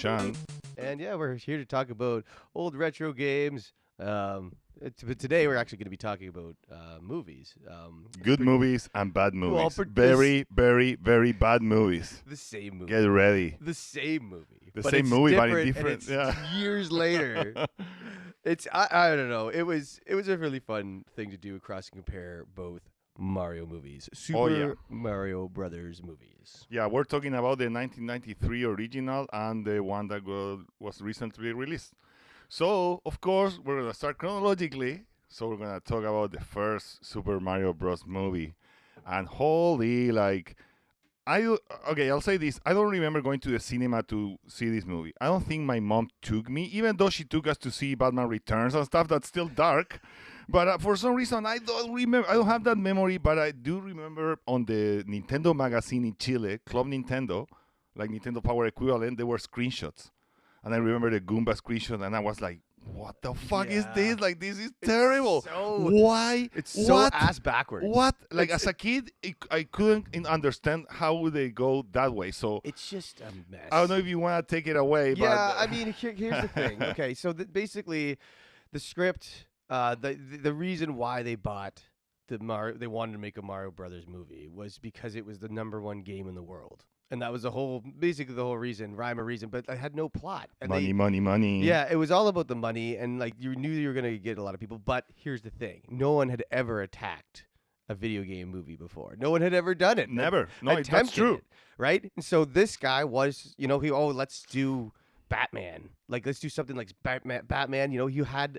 Sean. And yeah, we're here to talk about old retro games. But today we're actually going to be talking about movies. Good movies and bad Well, movies. Very, very, very bad movies. the same movie. Get ready. The same movie. The but same it's movie, but in and different. it's Yeah. years later. I don't know. It was a really fun thing to do across and compare both Mario movies, Super Mario Brothers movies. Yeah, we're talking about the 1993 original and the one that was recently released. So, of course, we're going to start chronologically. So, we're going to talk about the first Super Mario Bros. Movie. And holy, I'll say this. I don't remember going to the cinema to see this movie. I don't think my mom took me, even though she took us to see Batman Returns and stuff that's still dark. But for some reason, I don't remember. I don't have that memory, but I do remember on the Nintendo magazine in Chile, Club Nintendo, like Nintendo Power equivalent, there were screenshots. And I remember the Goomba screenshot, and I was like, what the fuck is this? Like, this is terrible. Why? It's so What? ass backwards. What? Like, as a kid, I couldn't understand how would they go that way. So, It's just a mess. I don't know if you want to take it away. Yeah, but, I mean, here's the thing. Okay, so basically, the script, the reason why they bought they wanted to make a Mario Brothers movie was because it was the #1 game in the world, and that was basically the whole reason, rhyme or reason. But it had no plot. And money. Yeah, it was all about the money, and like you knew you were gonna get a lot of people. But here's the thing: no one had ever attacked a video game movie before. No one had ever done it. Never. No, that's Attempted true. it, right? And so this guy was, let's do Batman. Like, let's do something like Batman. You had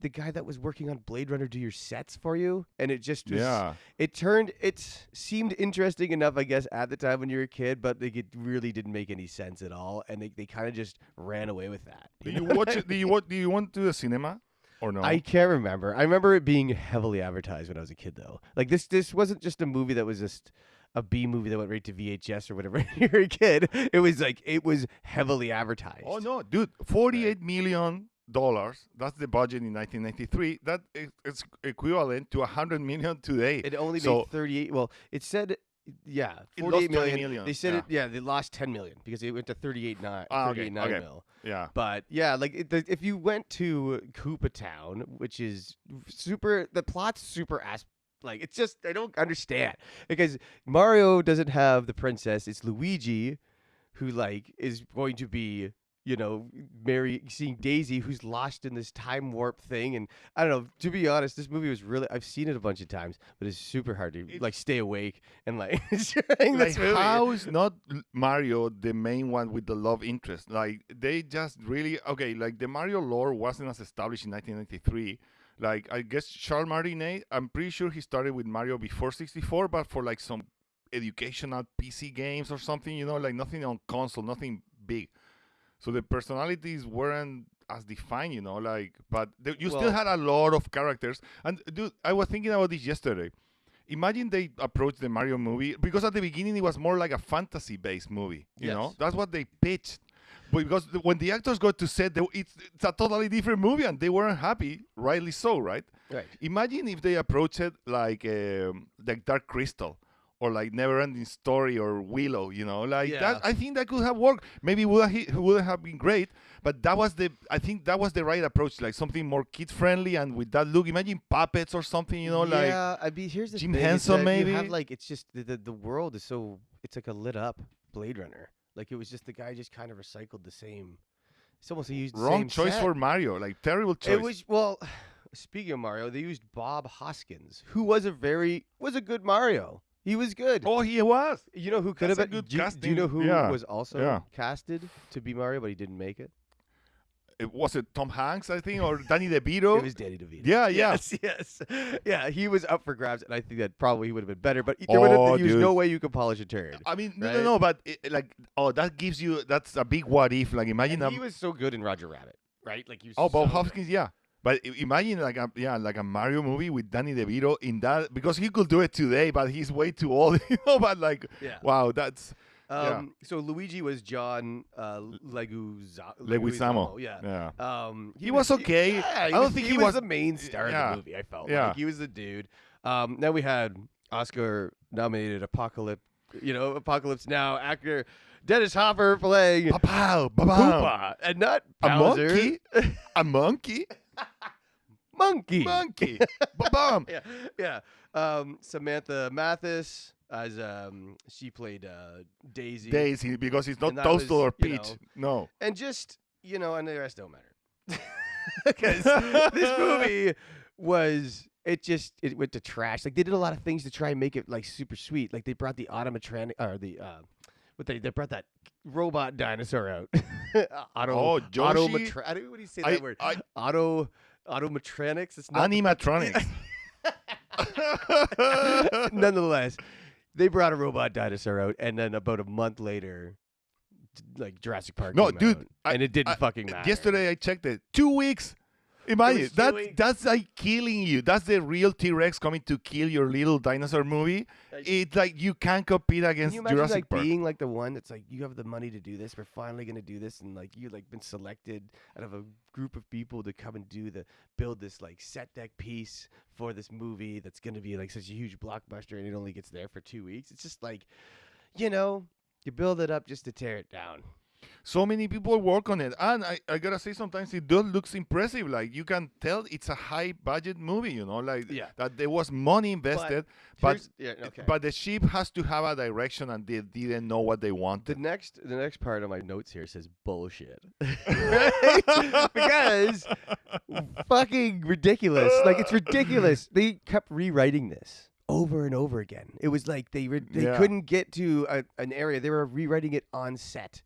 the guy that was working on Blade Runner do your sets for you, and it just was, Yeah. it seemed interesting enough, I guess, at the time when you were a kid, but it really didn't make any sense at all, and they kind of just ran away with that. Do you watch it? Do you want to the cinema or no? I can't remember. I remember it being heavily advertised when I was a kid, though. Like, this wasn't just a movie that was just a B movie that went right to VHS or whatever when you were a kid. It was heavily advertised. Oh no, dude! $48 million. That's the budget in 1993. That is equivalent to $100 million today. It only So- made 38. Well, it said, yeah, It 48 lost 20 million. million, They said yeah. they lost 10 million because it went to 38.9 Okay. mil. Yeah. But yeah, like if you went to Koopa Town, which is the plot's super like, it's just, I don't understand, because Mario doesn't have the princess. It's Luigi who is going to be, seeing Daisy, who's lost in this time warp thing. And I don't know, to be honest, this movie was really, I've seen it a bunch of times, but it's super hard to stay awake and during this movie. How is not Mario the main one with the love interest? Like, they just really like the Mario lore wasn't as established in 1993. Like, I guess Charles Martinet, I'm pretty sure he started with Mario before 64, but for like some educational PC games or something, like nothing on console, nothing big. So the personalities weren't as defined, but you still had a lot of characters. And dude, I was thinking about this yesterday. Imagine they approached the Mario movie, because at the beginning it was more like a fantasy-based movie. You know, that's what they pitched. But because when the actors got to set, it's a totally different movie, and they weren't happy, rightly so, right? Right. Imagine if they approached it like Dark Crystal, or like Neverending Story, or Willow, that. I think that could have worked. Maybe wouldn't have been great, but I think that was the right approach, like something more kid friendly and with that look. Imagine puppets or something, Yeah, I mean, here's the Jim thing. Henson, is that maybe? You have, it's just the world is so, it's like a lit up Blade Runner. Like, it was just the guy just kind of recycled the same. It's almost, he used the Wrong same choice set. for Mario, like terrible choice. It was, well, speaking of Mario, they used Bob Hoskins, who was a good Mario. He was good. Oh, he was. You know who could That's have a been? good Do you casting. know who Yeah. was also Yeah. casted to be Mario, but he didn't make it? Was it Tom Hanks, I think, or Danny DeVito? It was Danny DeVito. Yeah. Yes. Yeah, he was up for grabs, and I think that probably he would have been better. But Oh, there was dude. no way you could polish a turd. I mean, Right? no, but that gives you, that's a big what if. Like, imagine And he was so good in Roger Rabbit, right? Like, he was Bob so good. Hoskins, yeah. But imagine like a Mario movie with Danny DeVito in that, because he could do it today, but he's way too old, But Yeah. wow, that's So Luigi was John Leguizamo. Yeah. Yeah. He was okay. Yeah, I don't think he was the main star of yeah. the movie. I felt Yeah. like he was the dude. Then we had Oscar-nominated Apocalypse Now actor Dennis Hopper playing Pow, pow, Hoopa, and not A Bowser. monkey? A monkey? Monkey. Monkey. Ba-bum. Yeah. Samantha Mathis as she played Daisy. Daisy, because it's not And that Toastal was, or you Peach. know, No. And just, and the rest don't matter. Because this movie it went to trash. Like they did a lot of things to try and make it like super sweet. Like they brought the automatronic or the they brought that robot dinosaur out. Oh, Joshi? What do you say that word? Automatronics. It's not Animatronics. Nonetheless, they brought a robot dinosaur out, and then about a month later, like Jurassic Park. No, came dude, out, and it didn't fucking matter. Yesterday I checked it. 2 weeks. Imagine was 2 that. weeks. That's like killing you. That's the real T-Rex coming to kill your little dinosaur movie. It's like you can't compete Can against you imagine Jurassic like Park. being like the one that's like you have the money to do this? We're finally gonna do this, and like you like been selected out of a group of people to come and build this like set deck piece for this movie that's gonna be like such a huge blockbuster, and it only gets there for 2 weeks. It's just like, you build it up just to tear it down. So many people work on it, and I gotta say, sometimes it does looks impressive. Like you can tell it's a high budget movie, like Yeah. that there was money invested, but Okay. but the ship has to have a direction, and they didn't know what they the wanted. next part of my notes here says bullshit. Right? Because fucking ridiculous. Like it's ridiculous. They kept rewriting this over and over again. It was like they Yeah. couldn't get to an area. They were rewriting it on set.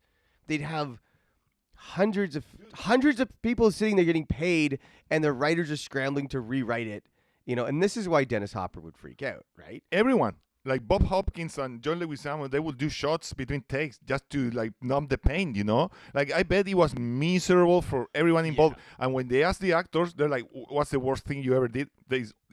They'd have hundreds of people sitting there getting paid, and the writers are scrambling to rewrite it. And this is why Dennis Hopper would freak out, right? Everyone, like Bob Hopkins and John Leguizamo, they would do shots between takes just to like numb the pain. Like I bet it was miserable for everyone involved. And when they ask the actors, they're like, "What's the worst thing you ever did?"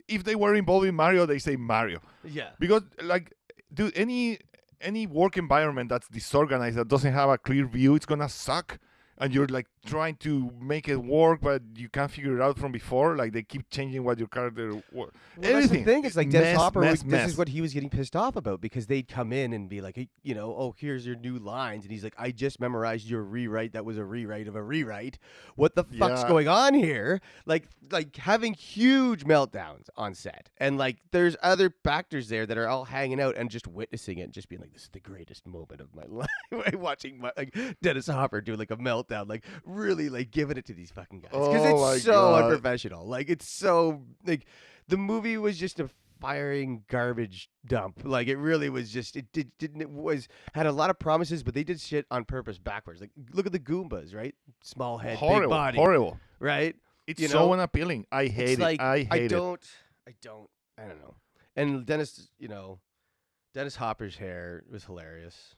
If they were involved in Mario, they say Mario. Yeah. Because like, dude, any work environment that's disorganized, that doesn't have a clear view, it's gonna suck. And you're like trying to make it work, but you can't figure it out from before. Like they keep changing what your character. Well, Everything. that's the thing. It's like Dennis Mess, Hopper. mess, This mess. is what he was getting pissed off about, because they'd come in and be like, hey, oh, here's your new lines, and he's like, I just memorized your rewrite. That was a rewrite of a rewrite. What the fuck's Yeah. going on here? Like having huge meltdowns on set, and like there's other actors there that are all hanging out and just witnessing it, and just being like, this is the greatest moment of my life. Watching like Dennis Hopper do like a meltdown, like really like giving it to these fucking guys, because Oh my it's so God. unprofessional. Like it's so like the movie was just a firing garbage dump. Like it really was just had a lot of promises, but they did shit on purpose backwards. Like look at the Goombas, right? Small head, big Horrible, body, horrible. right? It's You so know, unappealing. I hate It's it. like I hate it. I don't know. And Dennis Hopper's hair was hilarious.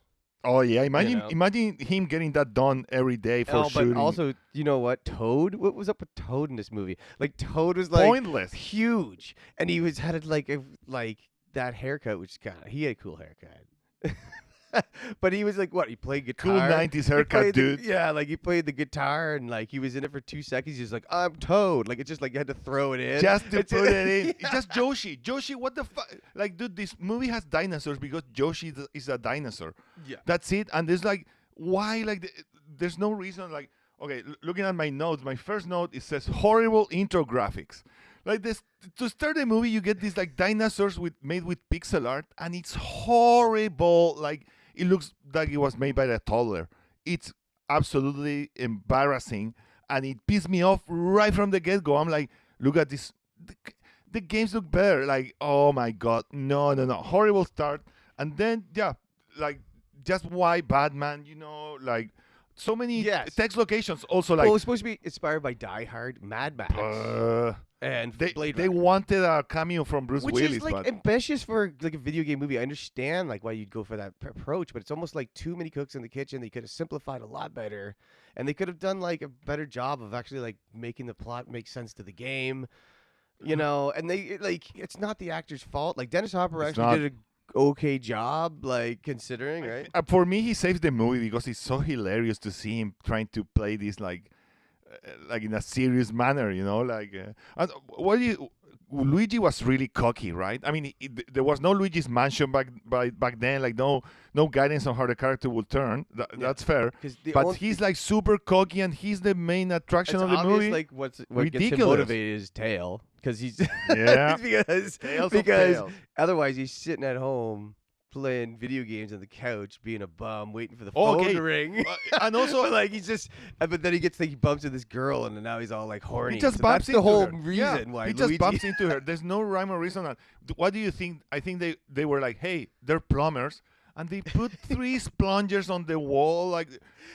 Oh yeah, imagine know? imagine him getting that done every day for Oh, shooting. but also, you know what? Toad? What was up with Toad in this movie? Like Toad was like pointless. huge, and he had like that haircut, which he had a cool haircut. But he was like, what? He played guitar. Cool 90s He haircut, played dude. Yeah, like he played the guitar, and like he was in it for 2 seconds. He's like, I'm Toad. Like it's just like you had to throw it in. Just to It's- put it in. It's just Joshi. Joshi, what the fuck? Like, dude, this movie has dinosaurs because Joshi is a dinosaur. Yeah. That's it. And there's like, why? Like, there's no reason. Like, okay, looking at my notes, my first note, it says horrible intro graphics. Like this, to start the movie, you get these like dinosaurs made with pixel art, and it's horrible. Like, it looks like it was made by a toddler. It's absolutely embarrassing, and it pissed me off right from the get-go. I'm like, look at this. The games look better. Like, oh my god, no, horrible start. And then like, just why Batman? Like so many Yes. text locations. Also, like, Well, it was supposed to be inspired by Die Hard, Mad Max, and they Blade they Runner. wanted a cameo from Bruce Which Willis, is like but ambitious for like a video game movie. I understand like why you'd go for that approach, but it's almost like too many cooks in the kitchen. They could have simplified a lot better, and they could have done like a better job of actually like making the plot make sense to the game. And it's not the actor's fault. Like Dennis Hopper It's actually not. did a okay job, like considering, right? For me, he saves the movie because it's so hilarious to see him trying to play this like like in a serious manner, and what do you? Luigi was really cocky, right? I mean, there was no Luigi's Mansion back then, like no guidance on how the character would turn. Yeah. That's fair. 'Cause the But only- he's like super cocky, and he's the main attraction it's of the obvious, movie. like what gets him Ridiculous. motivated is Tail, because he's Yeah. because Tales of because tales. otherwise he's sitting at home playing video games on the couch, being a bum, waiting for the Oh, phone okay. to ring. And also, But like he's just, but then he bumps into this girl, and then now he's all like horny. he just So bumps that's the into whole her. reason Yeah, why he Luigi. just bumps into her. There's no rhyme or reason. What do you think? I think they were like, hey, they're plumbers, and they put 3 splongers on the wall, like.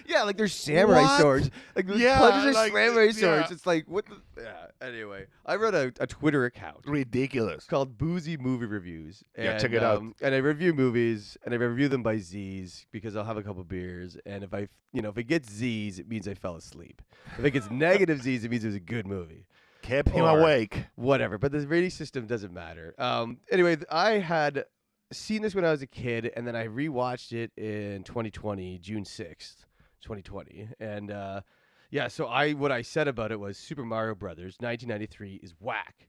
Yeah, like there's samurai What? swords. Like those Yeah, plungers are like, samurai yeah. swords. It's like what the anyway. I wrote a Twitter account Ridiculous. called Boozy Movie Reviews. Yeah, And, check it out. And I review movies, and I review them by Z's because I'll have a couple beers, and if if it gets Z's, it means I fell asleep. If it gets negative Z's, it means it was a good movie. Kept him Or- awake. Whatever, but the rating system doesn't matter. Anyway, I had seen this when I was a kid, and then I rewatched it in 2020, June 6th, 2020, and so what I said about it was Super Mario Brothers 1993 is whack.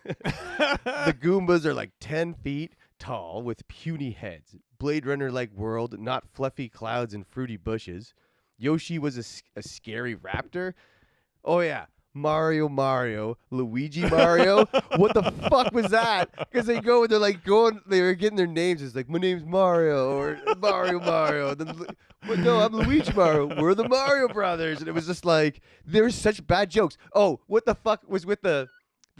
The Goombas are like 10 feet tall with puny heads. Blade Runner-like world, not fluffy clouds and fruity bushes. Yoshi was a scary raptor. Oh yeah. Mario, Luigi Mario. What the fuck was that? Because they were getting their names. It's like, my name's Mario or Mario. Then, but no, I'm Luigi Mario. We're the Mario Brothers. And it was just like, there were such bad jokes. Oh, what the fuck was with the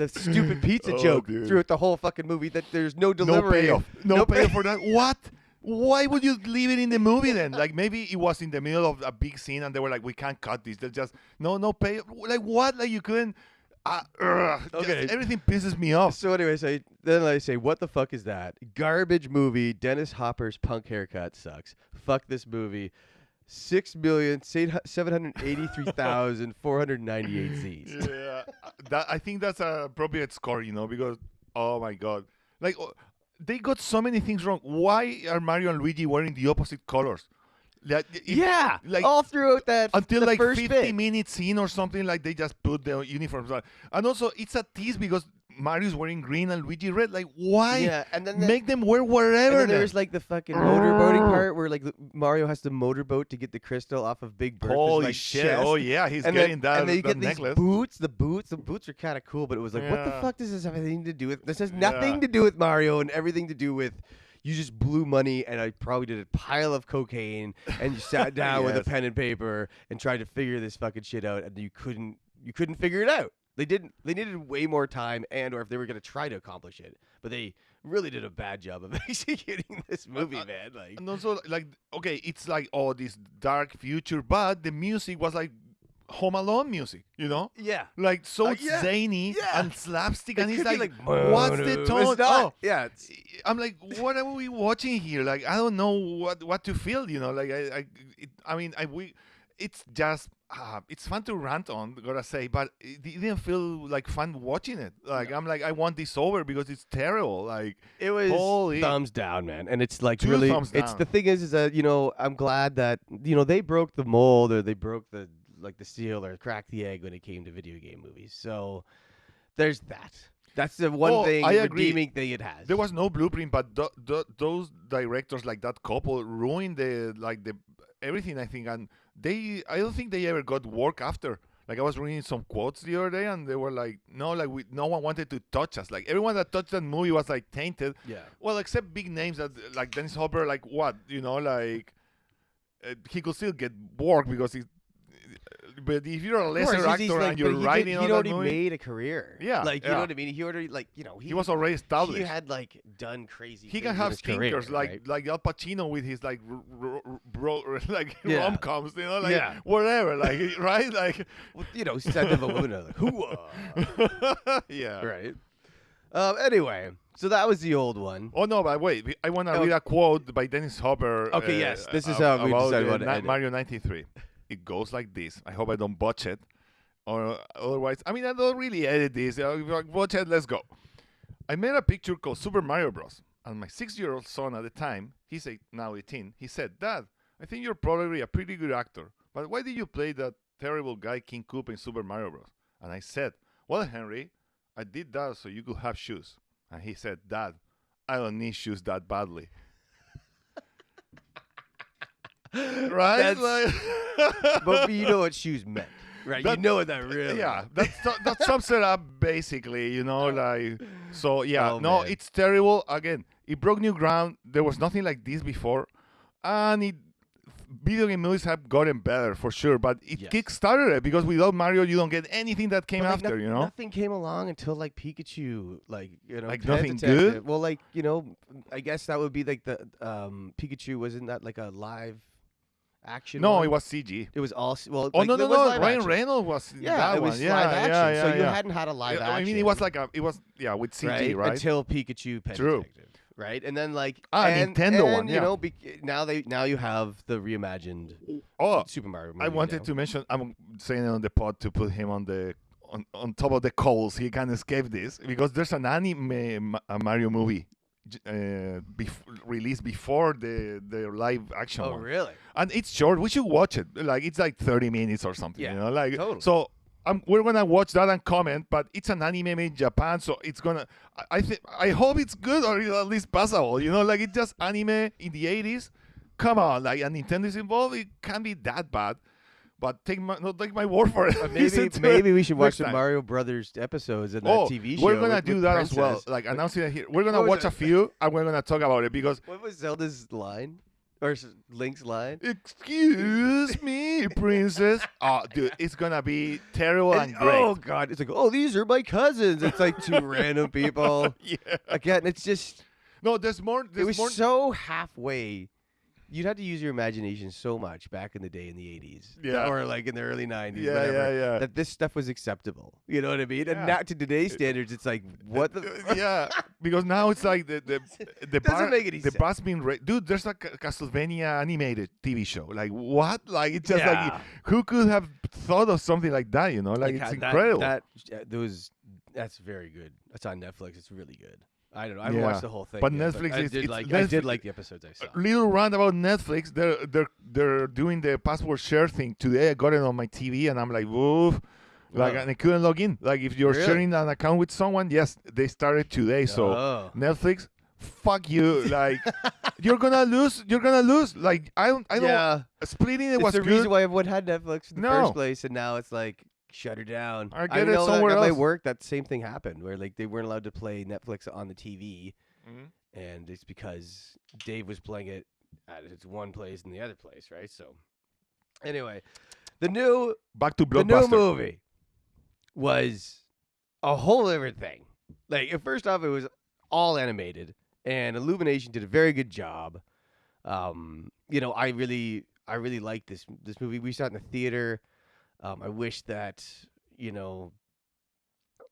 stupid pizza Oh, joke dude. throughout the whole fucking movie that there's no No delivery. payoff. No No payoff for that. What? Why would you leave it in the movie then? Like maybe it was in the middle of a big scene and they were like, we can't cut this. There's just no payoff. Like what? Like you couldn't. Okay. Everything pisses me off. So anyways, I say, what the fuck is that? Garbage movie. Dennis Hopper's punk haircut sucks. Fuck this movie. 6,783,498 Z's. Yeah, I think that's an appropriate score, because oh my god, like they got so many things wrong. Why are Mario and Luigi wearing the opposite colors? Like, Yeah, like all throughout that until the like first 50 bit. minutes in or something, like they just put the uniforms on. And also it's a tease because Mario's wearing green and Luigi red. Like why? Yeah, and then Make them wear and wherever. then then. there's like the fucking motorboating part where like Mario has to motorboat to get the crystal off of Big Bertha's Holy like, shit! chest. Oh yeah, he's And getting then, and then you that get necklace. these boots. The boots are kind of cool, but it was like, what the Yeah. fuck does this have anything to do with? This has nothing Yeah. to do with Mario and everything to do with. You just blew money, and I probably did a pile of cocaine, and you sat down with a Yes. pen and paper and tried to figure this fucking shit out, and you couldn't figure it out. They didn't. They needed way more time, or if they were gonna try to accomplish it, but they really did a bad job of executing this movie, man. Like, And also, like, okay, it's like, oh, this dark future, but the music was like Home Alone music, yeah. Like so Yeah, zany yeah. and slapstick, It and he's could be like, like, what's the it's tone? not- Oh, yeah, it's, I'm like, what are we watching here? Like, I don't know what to feel, Like, it's just, it's fun to rant on, gotta say, but it didn't feel like fun watching it. Like, No. I'm like, I want this over because it's terrible. Like, it was Holy- thumbs down, man. And it's like 2 really, thumbs it's down. the thing is that I'm glad that they broke the mold, or they broke the seal, or cracked the egg when it came to video game movies. So there's that. That's the one Oh, thing I agree. redeeming thing it has. there was no blueprint, but those directors, like that couple, ruined the everything, I think, and I don't think they ever got work after. Like, I was reading some quotes the other day, and they were like, no, like no one wanted to touch us. Like, everyone that touched that movie was like tainted. yeah. Well, except big names that like Dennis Hopper, like what, like he could still get work because he's. But if you're a Of course, lesser he's actor like, and you're but writing on he'd that already movie, made a career. Yeah, like you know yeah. what I mean. He already he was already established. He had like done crazy. He things can in have his career, stinkers like right? like Al Pacino with his like like Yeah. rom-coms, like Yeah. whatever, like right, like Well, Son of a Luna, like hooah. yeah. Right. Anyway, so that was the old one. Oh no, but wait, I want to Oh. read a quote by Dennis Hopper. Okay, yes, this is how we about decided what to end it. Mario 93. It goes like this. I hope I don't botch it, or otherwise, I mean, I don't really edit this. Watch it. Let's go. I made a picture called Super Mario Bros. And my 6-year-old son at the time, now 18, he said, "Dad, I think you're probably a pretty good actor, but why did you play that terrible guy King Koopa in Super Mario Bros. And I said, well, Henry, I did that so you could have shoes. And he said, Dad, I don't need shoes that badly. Right? But you know what shoes meant, right? You know what that really Yeah, that sums it up basically, like, so yeah, Oh, no, man. it's terrible. Again, it broke new ground. There was nothing like this before. And video game movies have gotten better for sure, but it Yes. kickstarted it because without Mario, you don't get anything that came But, like, after, Nothing came along until like Pikachu, Like Pet nothing Detective. good? Well, I guess that would be like the Pikachu, wasn't that like a live action? No, one? it was CG. It was all well. Oh, like, no, there no, was no. live Ryan action. Reynolds was in Yeah, that it was one. live Yeah, action. yeah, So you yeah. hadn't had a live action. I mean, it was with CG, right? Until Pikachu Pet True. Detective, right? And then Nintendo one, You yeah. know, now you have the reimagined Oh, Super Mario movie. I wanted to mention. I'm saying it on the pod to put him on the on top of the coals. He can escape this because there's an anime Mario movie released before the live action Oh, one, really? and it's short. We should watch it. Like it's like 30 minutes or something. Yeah, like totally. so. We're gonna watch that and comment, but it's an anime made in Japan, so it's gonna. I hope it's good or at least passable. Like it's just anime in the 80s. Come on, like and Nintendo's involved, it can't be that bad. But not take my word for it. Maybe we should watch next the time. Mario Brothers episodes in that TV show. We're gonna with do that as well. Princess. Like announcing it here. We're gonna What was watch it? a few and we're gonna talk about it because. What was Zelda's line? Or Link's line? Excuse me, princess. Oh, dude, it's gonna be terrible and great. Oh God! It's like, oh, these are my cousins. It's like two random people. Yeah. Again, it's just. No, there's more. It was more. so halfway. You'd have to use your imagination so much back in the day in the 80s. Yeah. Or like in the early 90s. Yeah, whatever, yeah. that this stuff was acceptable. You know what I mean? Yeah. And now to today's standards, it's like, what the. Yeah, because now it's like the Doesn't make any the sense. bar's been dude. There's a Castlevania animated TV show. Like what? Like it's just Yeah. like who could have thought of something like that? Like it's incredible. That's very good. That's on Netflix. It's really good. I don't know. I Yeah. haven't watched the whole thing. But yet, Netflix I is- did it's like Netflix- the episodes I saw. Little rant about Netflix. They're doing the password share thing today. I got it on my TV and I'm like, woof. Like Oh. and I couldn't log in. Like if you're Really? sharing an account with someone, yes, they started today. So Oh. Netflix, fuck you. Like you're gonna lose. You're gonna lose. Like I don't. Yeah. Splitting it It's was the good. reason why everyone had Netflix in the No. first place, and now it's like shut her down. I get it know somewhere at my else. work, that same thing happened where like they weren't allowed to play Netflix on the TV, Mhm. and it's because Dave was playing it at its one place and the other place, right? So, anyway, the new Back to the new Blockbuster. movie was a whole different thing. Like first off, it was all animated, and Illumination did a very good job. I really liked this movie. We saw it in the theater. I wish that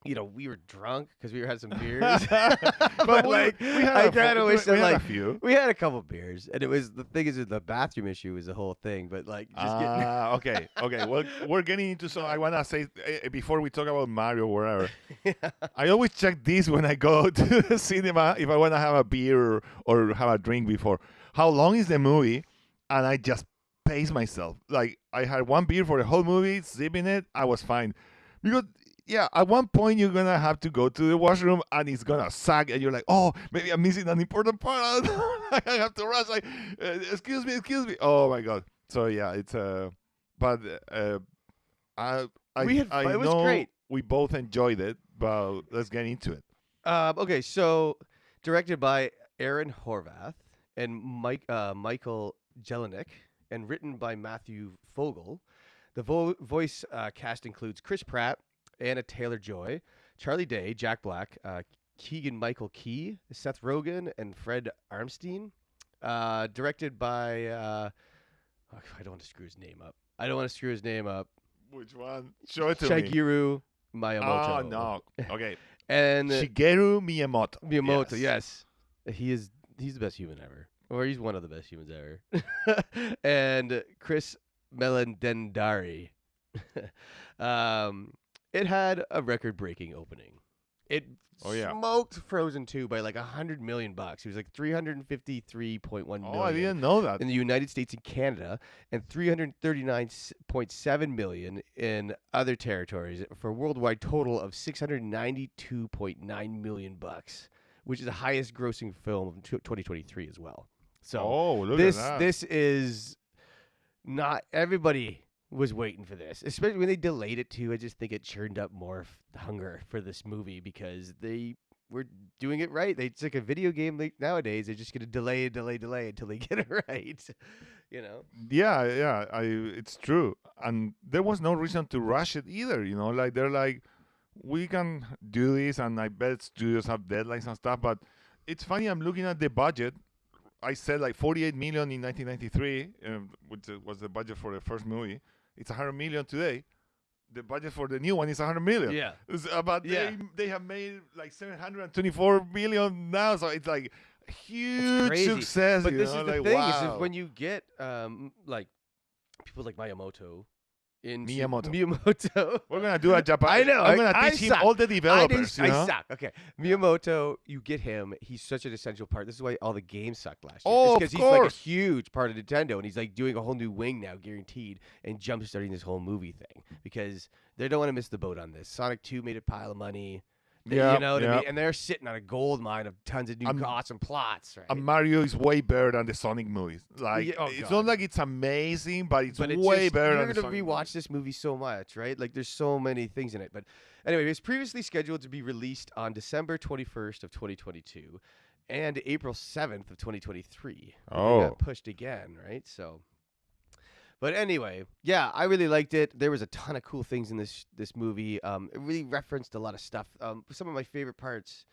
we were drunk because we had some beers. but like, I kind of wish that we had a like few. we had a couple beers, and it was the thing is the bathroom issue was the whole thing. But like, just Okay. Well, we're getting into some. I wanna say before we talk about Mario, wherever. I always check this when I go to the cinema if I wanna have a beer or have a drink before. How long is the movie? And I just pace myself. Like I had one beer for the whole movie, sipping it. I was fine because. Yeah, at one point you're gonna have to go to the washroom and it's gonna sag, and you're like, "Oh, maybe I'm missing an important part. I have to rush." Like, excuse me. Oh my god. So yeah, it's but I it was know great. we both enjoyed it, but let's get into it. Okay, so directed by Aaron Horvath and Michael Jelinek, and written by Matthew Fogel. The voice cast includes Chris Pratt, Anna Taylor-Joy, Charlie Day, Jack Black, Keegan-Michael Key, Seth Rogen, and Fred Armstein. Directed by I don't want to screw his name up. Which one? Show it to me. Shigeru Miyamoto. Oh no. Okay. And Shigeru Miyamoto. Miyamoto, yes. He's the best human ever. Or he's one of the best humans ever. And Chris Melendendari. It had a record-breaking opening. It Oh, yeah. smoked Frozen 2 by like $100 million. It was like 353.1 million Oh, I didn't know that. in the United States and Canada, and 339.7 million in other territories for a worldwide total of 692.9 million bucks, which is the highest grossing film of 2023 as well. So Oh, look this at that. this is not everybody was waiting for this, especially when they delayed it too. I just think it churned up more hunger for this movie because they were doing it right. It's like a video game nowadays. They're just gonna delay until they get it right. You know? Yeah, it's true. And there was no reason to rush it either, you know, like they're like, we can do this, and I bet studios have deadlines and stuff, but it's funny, I'm looking at the budget. I said like 48 million in 1993, which was the budget for the first movie. It's 100 million today. The budget for the new one is 100 million. Yeah. But Yeah. they have made like 724 million now, so it's like huge crazy. success. But you this know? is the like, thing: wow. is when you get like people like Miyamoto. Miyamoto. We're gonna do a Japan. I know. I'm gonna I teach him suck. all the developers. I you know? suck. Okay, Miyamoto, you get him. He's such an essential part. This is why all the games sucked last year. Oh, because of he's like a course. huge part of Nintendo, and he's like doing a whole new wing now, guaranteed, and jump starting this whole movie thing because they don't want to miss the boat on this. Sonic 2 made a pile of money. Yeah, you know what I yeah. mean? And they're sitting on a gold mine of tons of new awesome plots, right? And Mario is way better than the Sonic movies. Like Yeah, oh, it's God. not like it's amazing, but it's But way better you're than the gonna Sonic rewatch this movie so much, right? Like there's so many things in it. But anyway, it was previously scheduled to be released on December 21st of 2022 and April 7th of 2023. But they Oh. got pushed again, right? So but anyway, yeah, I really liked it. There was a ton of cool things in this movie. It really referenced a lot of stuff. Some of my favorite parts,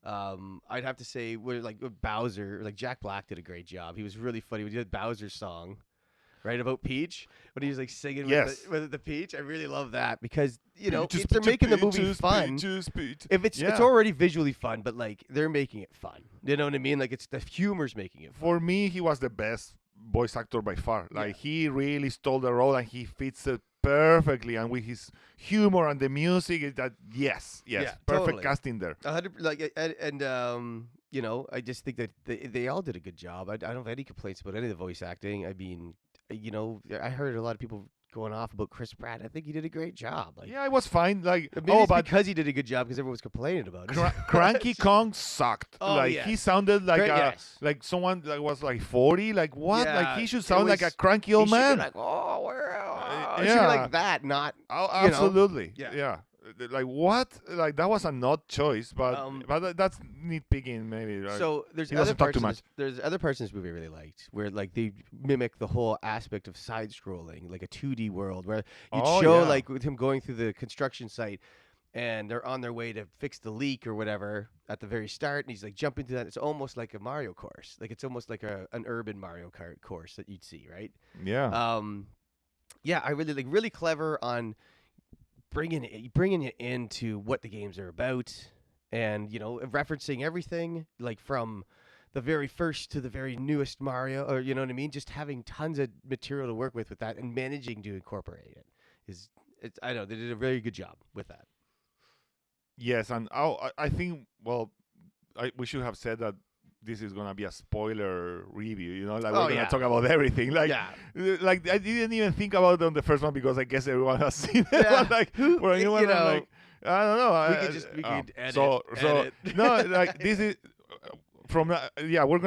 I'd have to say, were like with Bowser. Like Jack Black did a great job. He was really funny. We did Bowser's song, right, about Peach, when he was like singing Yes. with the Peach. I really love that because Peaches, they're making the movie peaches, fun. peaches, peaches. If it's Yeah. already visually fun, but like they're making it fun. You know what I mean? Like it's the humor's making it fun. For me, he was the best voice actor by far. Like he really stole the role, and he fits it perfectly. And with his humor and the music, is that yes, Yeah, perfect totally. casting there. 100 like and you know, I just think that they all did a good job. I don't have any complaints about any of the voice acting. I mean, you know, I heard a lot of people going off about Chris Pratt. I think he did a great job. Like, Yeah, it was fine. Like maybe it's but because he did a good job because everyone was complaining about it. Cranky Kong sucked. Oh, like yes. he sounded like Yes. like someone that was like 40. Like what? Yeah, Like he should it sound like a was- cranky He old should be man. like, oh, we're it should be yeah. like that, not Oh, you know? absolutely. Yeah. Yeah. Like what? Like that was an odd choice, but that's nitpicking maybe. Right? So there's He other doesn't talk parts too in this, there's other parts in this movie I really liked where like they mimic the whole aspect of side scrolling, like a 2D world where you'd Oh, show yeah. like with him going through the construction site and they're on their way to fix the leak or whatever at the very start and he's like jumping through that. It's almost like a Mario course. Like it's almost like an urban Mario Kart course that you'd see, right? yeah. Yeah, I really clever on bringing it into what the games are about, and you know, referencing everything like from the very first to the very newest Mario, or you know what I mean. Just having tons of material to work with that, and managing to incorporate it I know they did a very good job with that. Yes, and I think we should have said that this is gonna be a spoiler review. You know, like we're gonna talk about everything. Like, like I didn't even think about it on the first one because I guess everyone has seen it. Yeah. But, like, Who- for anyone, you I'm know, like, I don't know. We could edit. So no, like this is from we're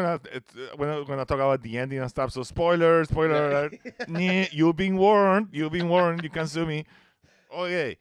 gonna talk about the ending and stuff. So spoiler alert. You've been warned. You can sue me. Okay.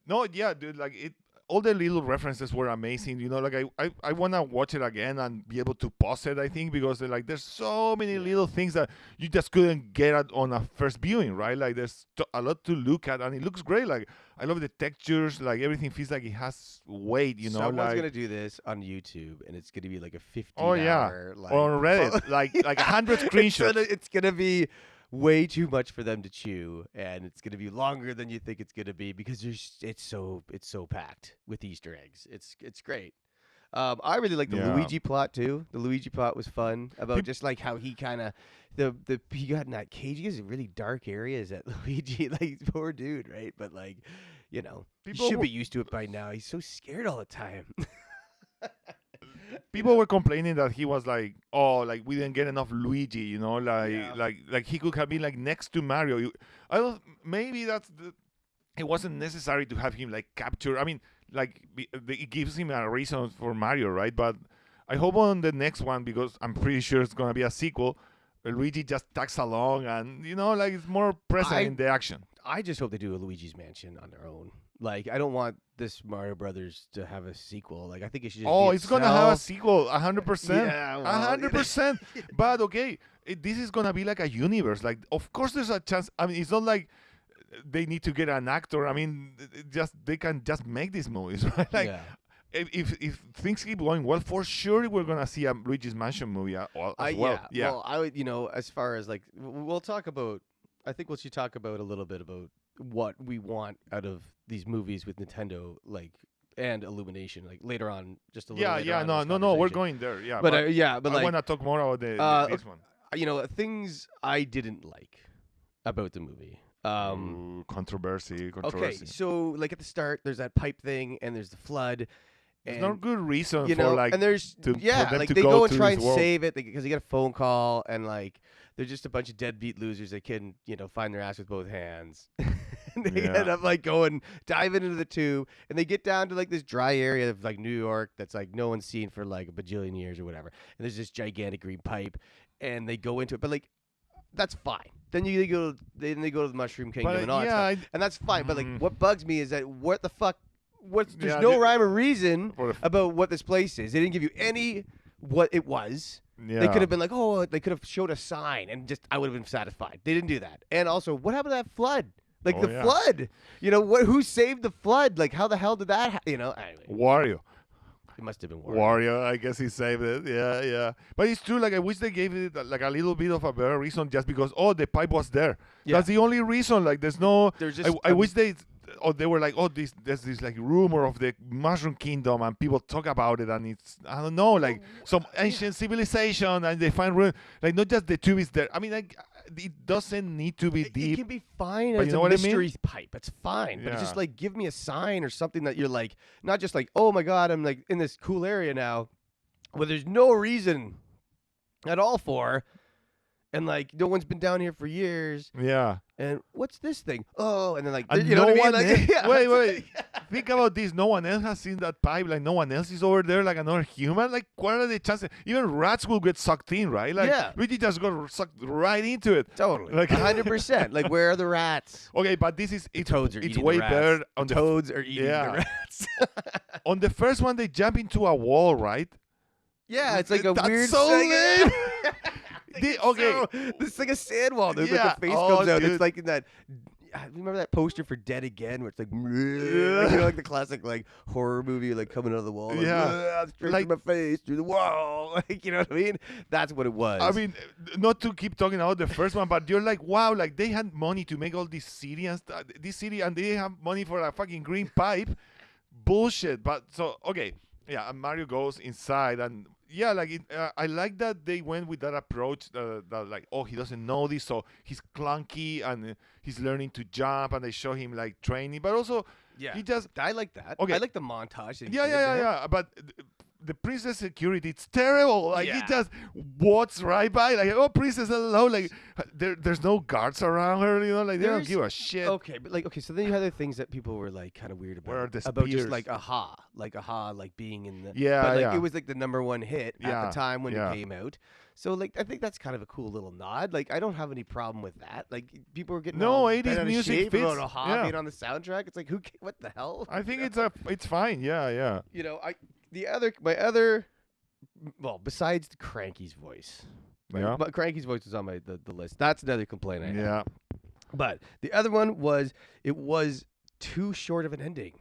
No, yeah, dude. Like it. All the little references were amazing. You know, like I wanna watch it again and be able to pause it. I think because like there's so many little things that you just couldn't get at on a first viewing, right? Like there's a lot to look at, and it looks great. Like I love the textures. Like everything feels like it has weight. You know, Someone's like gonna do this on YouTube, and it's gonna be like a 50 hour, like, on Reddit, like 100 screenshots. It's gonna be way too much for them to chew, and it's gonna be longer than you think it's gonna be because it's so packed with Easter eggs. It's great. I really like the Luigi plot too. The Luigi plot was fun about just like how he kind of he got in that cage. He has really dark areas at Luigi, like poor dude, right? But like, you know, he People should were- be used to it by now. He's so scared all the time. People were complaining that he was like, oh, like we didn't get enough Luigi, you know, like Yeah. like he could have been like next to Mario. I don't. Maybe it wasn't necessary to have him like capture. I mean, like it gives him a reason for Mario, right? But I hope on the next one, because I'm pretty sure it's gonna be a sequel, Luigi just tags along and like it's more present in the action. I just hope they do a Luigi's Mansion on their own. Like, I don't want this Mario Brothers to have a sequel. Like, I think it should just Oh, be it's gonna have a itself. sequel, 100%. Yeah, well, 100%. But okay, this is gonna be like a universe. Like, of course, there's a chance. I mean, it's not like they need to get an actor. I mean, they can just make these movies, right? Like, Yeah. if things keep going well, for sure we're gonna see a Luigi's Mansion movie as well. Yeah. Well, I would, as far as like, we'll talk about. I think we should talk about a little bit about what we want out of these movies with Nintendo, like, and Illumination, like later on, just a little. Yeah, later yeah, on in no, this no, no, we're conversation. going there. Yeah, But I like, want to talk more about this one. things I didn't like about the movie. Ooh, controversy. Okay, so like at the start, there's that pipe thing, and there's the flood. There's And, no good reason you for know, like and there's for them like to they go go and to try this and world. save it because they get a phone call, and like they're just a bunch of deadbeat losers that can find their ass with both hands. And they Yeah. end up like diving into the tube, and they get down to like this dry area of like New York that's like no one's seen for like a bajillion years or whatever. And there's this gigantic green pipe, and they go into it, but like that's fine. Then they go to the Mushroom Kingdom But and all that yeah, stuff, and that's fine. But like, Mm. what bugs me is that what the fuck? There's Yeah, no the- rhyme or reason for the- about what this place is. They didn't give you any what it was. yeah. They could have been like, oh, they could have showed a sign, and just I would have been satisfied. They didn't do that. And also, what happened to that flood? Like Oh, the yeah. flood. Who saved the flood? Like how the hell did that? Anyway, Wario. it must have been Wario. Wario, I guess he saved it. Yeah, yeah. But it's true. Like I wish they gave it like a little bit of a better reason, just because the pipe was there. Yeah. That's the only reason. Like there's no. There's just I wish they were like, there's this like rumor of the Mushroom Kingdom, and people talk about it, and it's I don't know, like some ancient civilization, and they find like not just the tube is there. I mean, like it doesn't need to be It deep. can be fine but as you know a what I mean? mystery pipe. It's fine, but Yeah. just like give me a sign or something that you're like, not just like, oh my god, I'm like in this cool area now, where there's no reason at all for, and like no one's been down here for years. Yeah. And what's this thing? Oh, and then like And you know no what I one mean? Like, else- yeah, wait, it's wait. like- Think about this. No one else has seen that pipe. Like no one else is over there. Like another human. Like what are the chances? Even rats will get sucked in, right? Like Yeah. Luigi just got sucked right into it. Totally, Like- 100%. Like where are the rats? Okay, but this is it's Toads are it's eating way the rats. better on the Toads are eating yeah. the rats. on the first one. They jump into a wall, right? Yeah, it's like a That's weird. so thing. lame. Okay. So, it's like a sand wall. There's Yeah. like a face Oh, comes out. dude. It's like in that. Remember that poster for Dead Again, where it's like, like the classic like horror movie, like coming out of the wall. Like, Yeah. straight Like- through my face, through the wall. Like, you know what I mean? That's what it was. I mean, not to keep talking about the first one, but you're like, wow, like they had money to make all this city and and they have money for a fucking green pipe. Bullshit. But so okay, yeah, and Mario goes inside, and yeah, like I like that they went with that approach. That like, oh, he doesn't know this, so he's clunky and he's learning to jump, and they show him like training, but also yeah, he just I like that. Okay. I like the montage. that he yeah, did yeah, yeah, there. yeah. But the princess security, it's terrible. Like he Yeah. just walks right by, like, oh, princess, hello. Like there's no guards around her. Like they don't There's- give a shit. Okay, but like, okay, so then you had other things that people were like kind of weird about. Where are the about just spears? like aha, like being in the. Yeah, but like yeah. it was like the #1 hit at Yeah, the time when yeah. it came out. So like I think that's kind of a cool little nod. Like I don't have any problem with that. Like people were getting No, all 80s bent out of music shape about fits. Aha Yeah. being on the soundtrack. It's like what the hell? I think it's fine. Yeah, yeah. My other well besides the Cranky's voice. Right? Yeah. But Cranky's voice was on the list. That's another complaint I have. Yeah. But the other one was it was too short of an ending.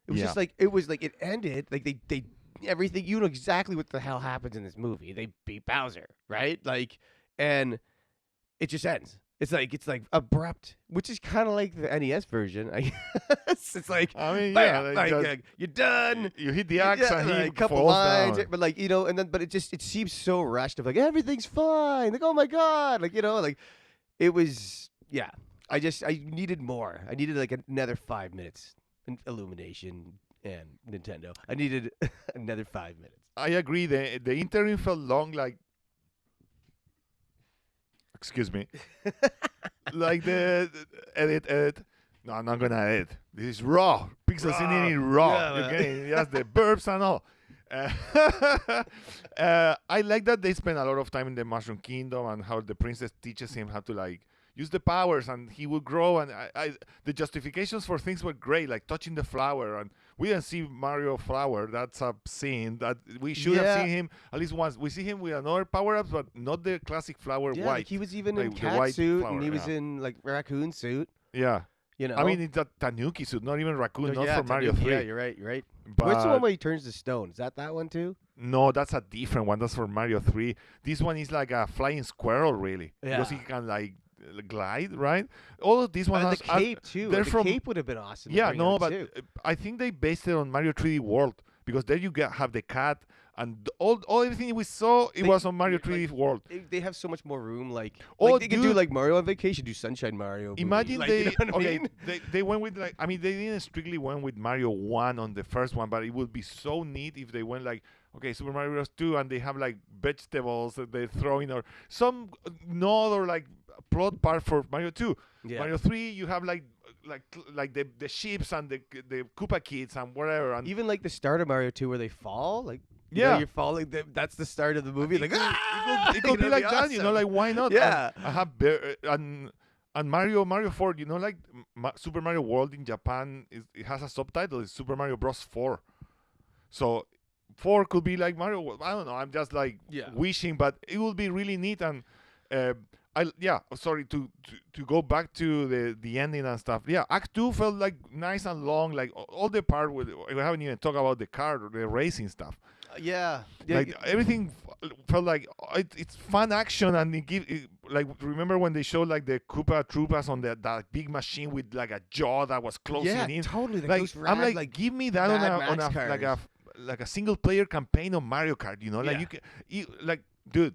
It was Yeah. just like it ended like they everything you know exactly what the hell happens in this movie. They beat Bowser, right? Like and it just ends. It's like abrupt, which is kind of like the NES version. I guess it's like I mean, bam, yeah, like, just- you're done. you hit the axe and he like, a couple falls lines, down. but like and then but it seems so rushed of like everything's fine. Like oh my god, like like it was yeah. I needed more. I needed like another 5 minutes. Illumination and Nintendo. I needed another 5 minutes. I agree. The interim felt long. Like, excuse me, like the edit. No, I'm not gonna edit. This is raw. Pixel Cine raw. Yeah, Okay, yes, the burps and all. I like that they spend a lot of time in the Mushroom Kingdom and how the princess teaches him how to like use the powers and he will grow. And the justifications for things were great, like touching the flower. And we didn't see Mario flower. That's a scene that we should have seen him at least once. We see him with another power ups, but not the classic flower Yeah, white. like he was even in the cat white suit flower, and he was yeah. in like raccoon suit. Yeah. You know. I mean, it's a Tanuki suit, not even raccoon, not yeah, for Mario Tanuki, 3. Yeah, you're right. You're right. But What's the one where he turns to stone? Is that one too? no, that's a different one. That's for Mario 3. This one is like a flying squirrel, really. Because he Yeah. can like glide, right? All of these ones And has the cape too. they're The from- cape would have been awesome. to yeah, bring no, out, but too. I think they based it on Mario 3D World because there you have the cat and all everything we saw. It They- was on Mario like, 3D World. They have so much more room. Like, Oh, they could do dude. like Mario on Vacation, do Sunshine Mario. movie. Imagine like, they you know what I okay. mean? They went with like they didn't strictly went with Mario 1 on the first one, but it would be so neat if they went like okay Super Mario Bros 2 and they have like vegetables that they're throwing or some nod or like plot part for Mario 2. Yeah. Mario 3 you have like the ships and the Koopa kids and whatever and Even like the start of Mario 2 where they fall, like you Yeah. know, you're falling. That's the start of the movie. Like it could be like that, you know, like why not? Yeah. I have and Mario 4, you know, like Super Mario World in Japan it has a subtitle. It's Super Mario Bros 4. So 4 could be like Mario World. I don't know. I'm just like Yeah. wishing, but it would be really neat. And sorry to go back to the ending and stuff. Yeah, Act 2 felt like nice and long. Like all the part with we haven't even talked about the car or the racing stuff. Yeah. Like everything felt like it's fun action and like remember when they showed like the Koopa Troopas on that big machine with like a jaw that was closing yeah, in. totally. Like, Like those I'm rad, like, give me that Mad on Max a like a single player campaign on Mario Kart. You know, like Yeah. like dude,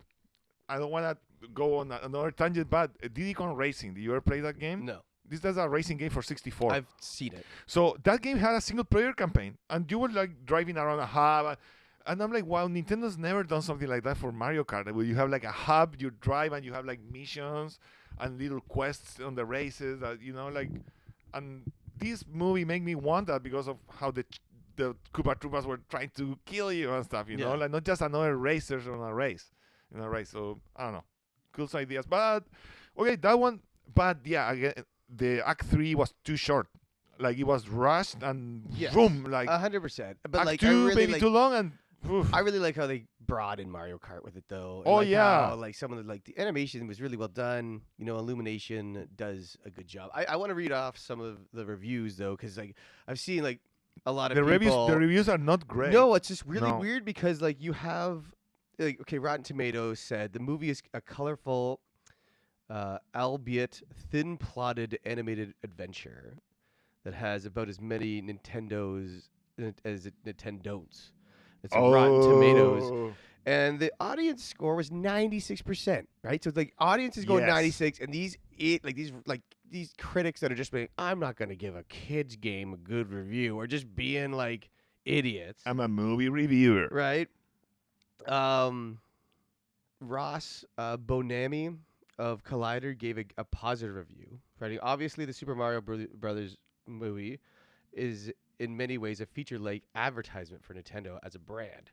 I don't want to go on another tangent, but Diddy Kong Racing. Did you ever play that game? No, This is a racing game for 64. I've seen it. So that game had a single player campaign, and you were like driving around a hub. And I'm like, wow, Nintendo's never done something like that for Mario Kart. Where you have like a hub, you drive, and you have like missions and little quests on the races. That you know, like, and this movie made me want that because of how the Koopa Troopas were trying to kill you and stuff. You know, Yeah. like not just another racers on a race, So I don't know, cool ideas, but okay, that one. But yeah, again, the Act 3 was too short. Like it was rushed and Yes. boom, like 100%. But Act like, 2 I really maybe like. too long and. Oof. I really like how they brought in Mario Kart with it, though. and Oh, like yeah. how, like some of the the animation was really well done. You know, Illumination does a good job. I want to read off some of the reviews though, because like I've seen like a lot of the people. reviews are not great. No, it's just really No. weird because like you have like okay, Rotten Tomatoes said the movie is a colorful, albeit thin-plotted animated adventure that has about as many Nintendos as Nintendos. It's on Rotten Tomatoes, Oh. and the audience score was 96%. Right, so like audience is going Yes. 96, and these critics that are just being, I'm not gonna give a kids game a good review, or just being like idiots. I'm a movie reviewer. Right. Ross Bonami of Collider gave a positive review, writing, obviously the Super Mario Brothers movie is in many ways a feature-length advertisement for Nintendo as a brand.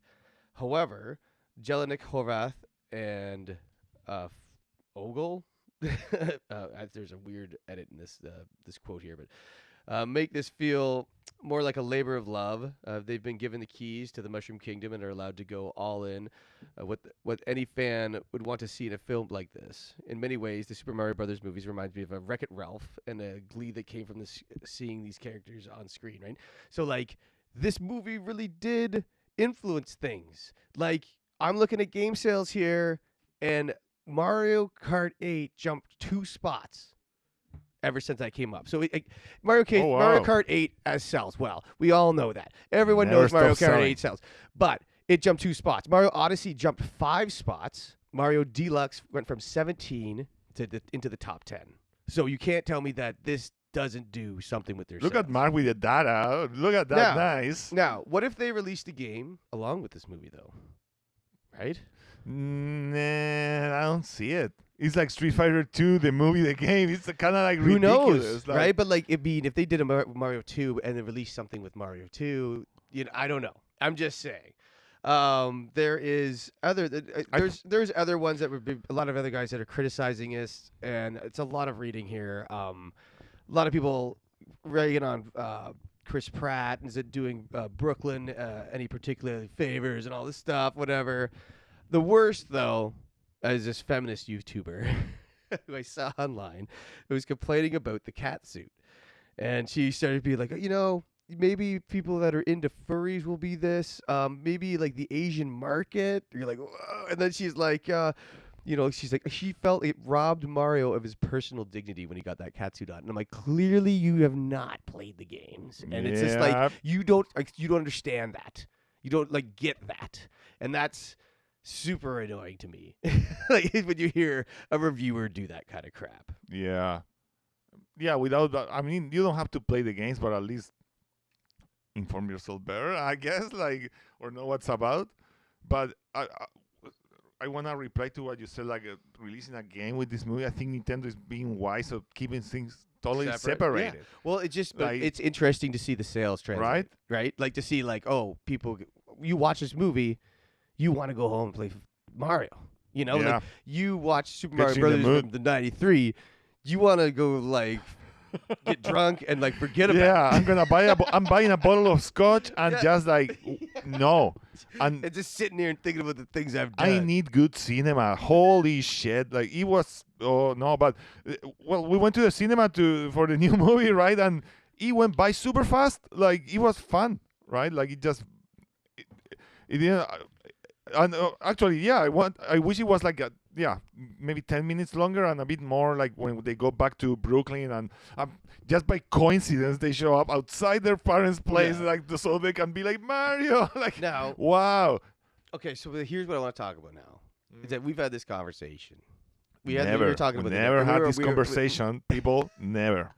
However, Jelinek Horvath and Ogle, there's a weird edit in this quote here, but make this feel more like a labor of love. They've been given the keys to the Mushroom Kingdom and are allowed to go all in. What any fan would want to see in a film like this. In many ways, the Super Mario Brothers movies reminds me of a Wreck-It Ralph and a glee that came from seeing these characters on screen, right? So like this movie really did influence things. Like I'm looking at game sales here, and Mario Kart 8 jumped 2 spots ever since that came up. So Mario Kart 8 sells well. We all know that. Everyone Never knows Mario Kart stops selling. 8 sells. But it jumped 2 spots. Mario Odyssey jumped 5 spots. Mario Deluxe went from 17 into the top 10. So you can't tell me that this doesn't do something with their Look at sales. Mark with the data. Look at that. Now- Nice. Now, what if they released a game along with this movie, though? Right? Nah, I don't see it. It's like Street Fighter 2, the movie, the game. It's kind of like Who ridiculous. knows, Like, right? But like, if they did a Mario 2 and then released something with Mario 2, I don't know. I'm just saying. There is other there's other ones that would be a lot of other guys that are criticizing this, and it's a lot of reading here. A lot of people ragging on Chris Pratt and is it doing Brooklyn any particular favors and all this stuff, whatever. The worst though is this feminist YouTuber who I saw online who was complaining about the cat suit, and she started being like, maybe people that are into furries will be this. Maybe like the Asian market. You're like, whoa. And then she's like, she's like, she felt it robbed Mario of his personal dignity when he got that catsuit on. And I'm like, clearly you have not played the games, and it's just like you don't understand that. You don't like get that, and that's super annoying to me. Like when you hear a reviewer do that kind of crap. yeah. Yeah, without that, I mean, you don't have to play the games, but at least inform yourself better, I guess, like, or know what's about. But I want to reply to what you said, like releasing a game with this movie. I think Nintendo is being wise of keeping things totally separated. Yeah. Well, it just Like- it's interesting to see the sales trend, Right? Right? Like to see like, oh, people, you watch this movie, you want to go home and play Mario. Yeah. Like you watch Super Gets Mario you in the Brothers mood. from the '93, you want to go like get drunk and like forget about Yeah, it. I'm gonna buy I'm buying a bottle of scotch and Yeah. just like no, and And just sitting here and thinking about the things I've done. I need good cinema. Holy shit! Like it was. Oh no, but well, we went to the cinema for the new movie, right? And it went by super fast. Like it was fun, right? Like it didn't. And actually, yeah, I wish it was like maybe 10 minutes longer and a bit more like when they go back to Brooklyn and just by coincidence they show up outside their parents' place Yeah. like so they can be like Mario, like Now, wow. okay, so here's what I want to talk about now. Is that we've had this conversation. We Never, were talking about the- never and had we were- this we were- conversation. People, never.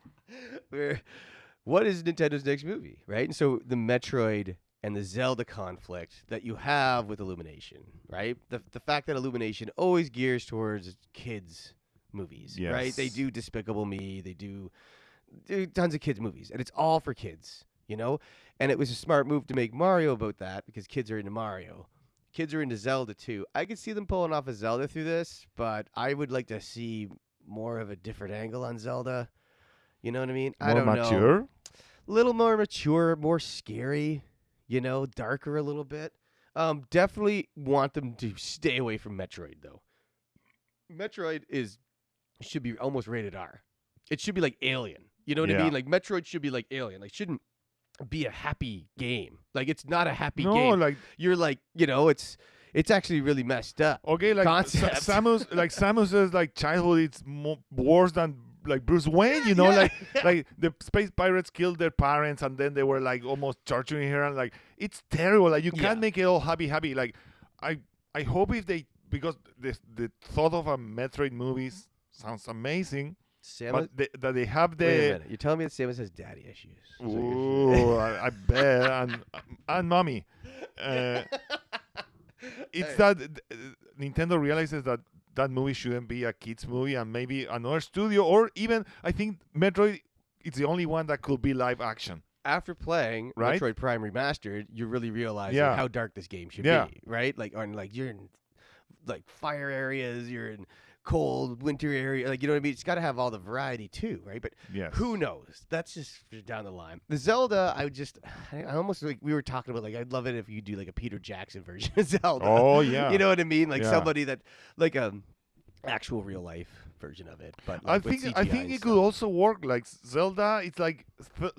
What is Nintendo's next movie, right? And so the Metroid and the Zelda conflict that you have with Illumination, right? The fact that Illumination always gears towards kids movies, right? They Yes. do Despicable Me, they do tons of kids movies, and it's all for kids, And it was a smart move to make Mario about that because kids are into Mario. Kids are into Zelda too. I could see them pulling off a Zelda through this, but I would like to see more of a different angle on Zelda. You know what I mean? I More don't know. mature. Little more mature, more scary, darker a little bit. Definitely want them to stay away from Metroid though. Metroid should be almost rated R. It should be like Alien. You know what I Yeah. mean? Like Metroid should be like Alien. Like shouldn't be a happy game. Like it's not a happy No, game. like You're like, it's actually really messed up. okay, like Concept. Samus's like childhood. It's worse than like Bruce Wayne. Yeah. Like the space pirates killed their parents and then they were like almost torturing her and like it's terrible. Like you Yeah. can't make it all happy. Like I hope if they because the thought of a Metroid movies sounds amazing, Samus, but that they have wait a the. minute. You're telling me that Samus has daddy issues. Is that what you're Ooh, I bet, and mommy. It's Hey. that Nintendo realizes that movie shouldn't be a kids movie, and maybe another studio, or even I think Metroid. It's the only one that could be live action. After playing Right? Metroid Prime Remastered, you really realize like, Yeah. how dark this game should Yeah. be, right? Like, you're in like fire areas, you're in cold winter area, like you know what I mean. It's got to have all the variety too, right? But Yes. who knows? That's just down the line. The Zelda, I almost like we were talking about. Like, I'd love it if you do like a Peter Jackson version of Zelda. Oh yeah. You know what I mean? Like Yeah. somebody that like actual real life version of it. But I like, with think CGI it and could stuff. also work like Zelda. It's like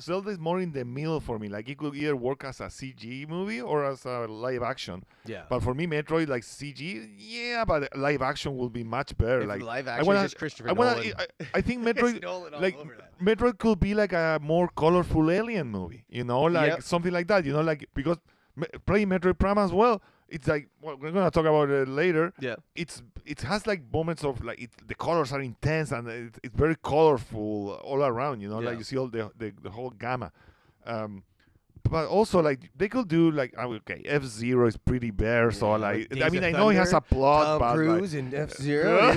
Zelda is more in the middle for me. Like it could either work as a CG movie or as a live action. Yeah. But for me, Metroid like CG, yeah, but live action will be much better. If like live I action wanna- is just Christopher I wanna, Nolan. I think It's Metroid, Nolan all like over that. Metroid could be like a more colorful alien movie. Like Yep. something like that. Like because playing Metroid Prime as well, it's like we're gonna talk about it later. Yeah. It has like moments of like the colors are intense and it's very colorful all around. You know, Yeah. like you see all the whole gamma. But also like they could do like okay, F-Zero is pretty bare, so Yeah, like Days I of mean I know he has a Thunder, plot, Tom but Cruise and F-Zero.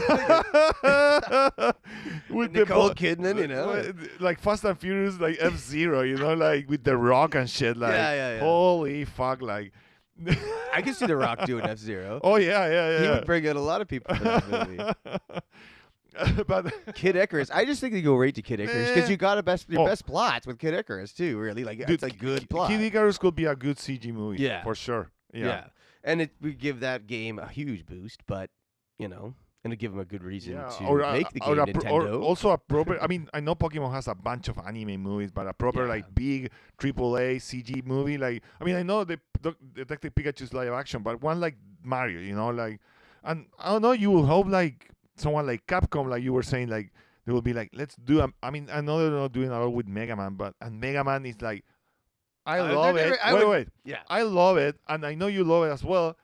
with Nicole the Kidman, you know. like Fast and Furious, like F-Zero, you know, like with the Rock and shit, like Yeah. holy fuck, like. I can see The Rock doing F-Zero. Oh yeah. He would bring out a lot of people for that movie. But Kid Icarus. I just think they go right to Kid Icarus because you got your Oh. best plots with Kid Icarus too. Really, like it's a good plot. Kid Icarus could be a good CG movie. Yeah. For sure. Yeah. And it would give that game a huge boost, but and it'd give them a good reason to make the game. Or Nintendo. also a proper. I mean, I know Pokemon has a bunch of anime movies, but a proper Yeah. like big AAA CG movie. Like, I mean, I know the Detective Pikachu's live action, but one like Mario, like, and I don't know. You will hope like someone like Capcom, like you were saying, like they will be like, let's do. I mean, I know they're not doing a lot with Mega Man, and Mega Man is like, I love it. Wait. Yeah. I love it, and I know you love it as well.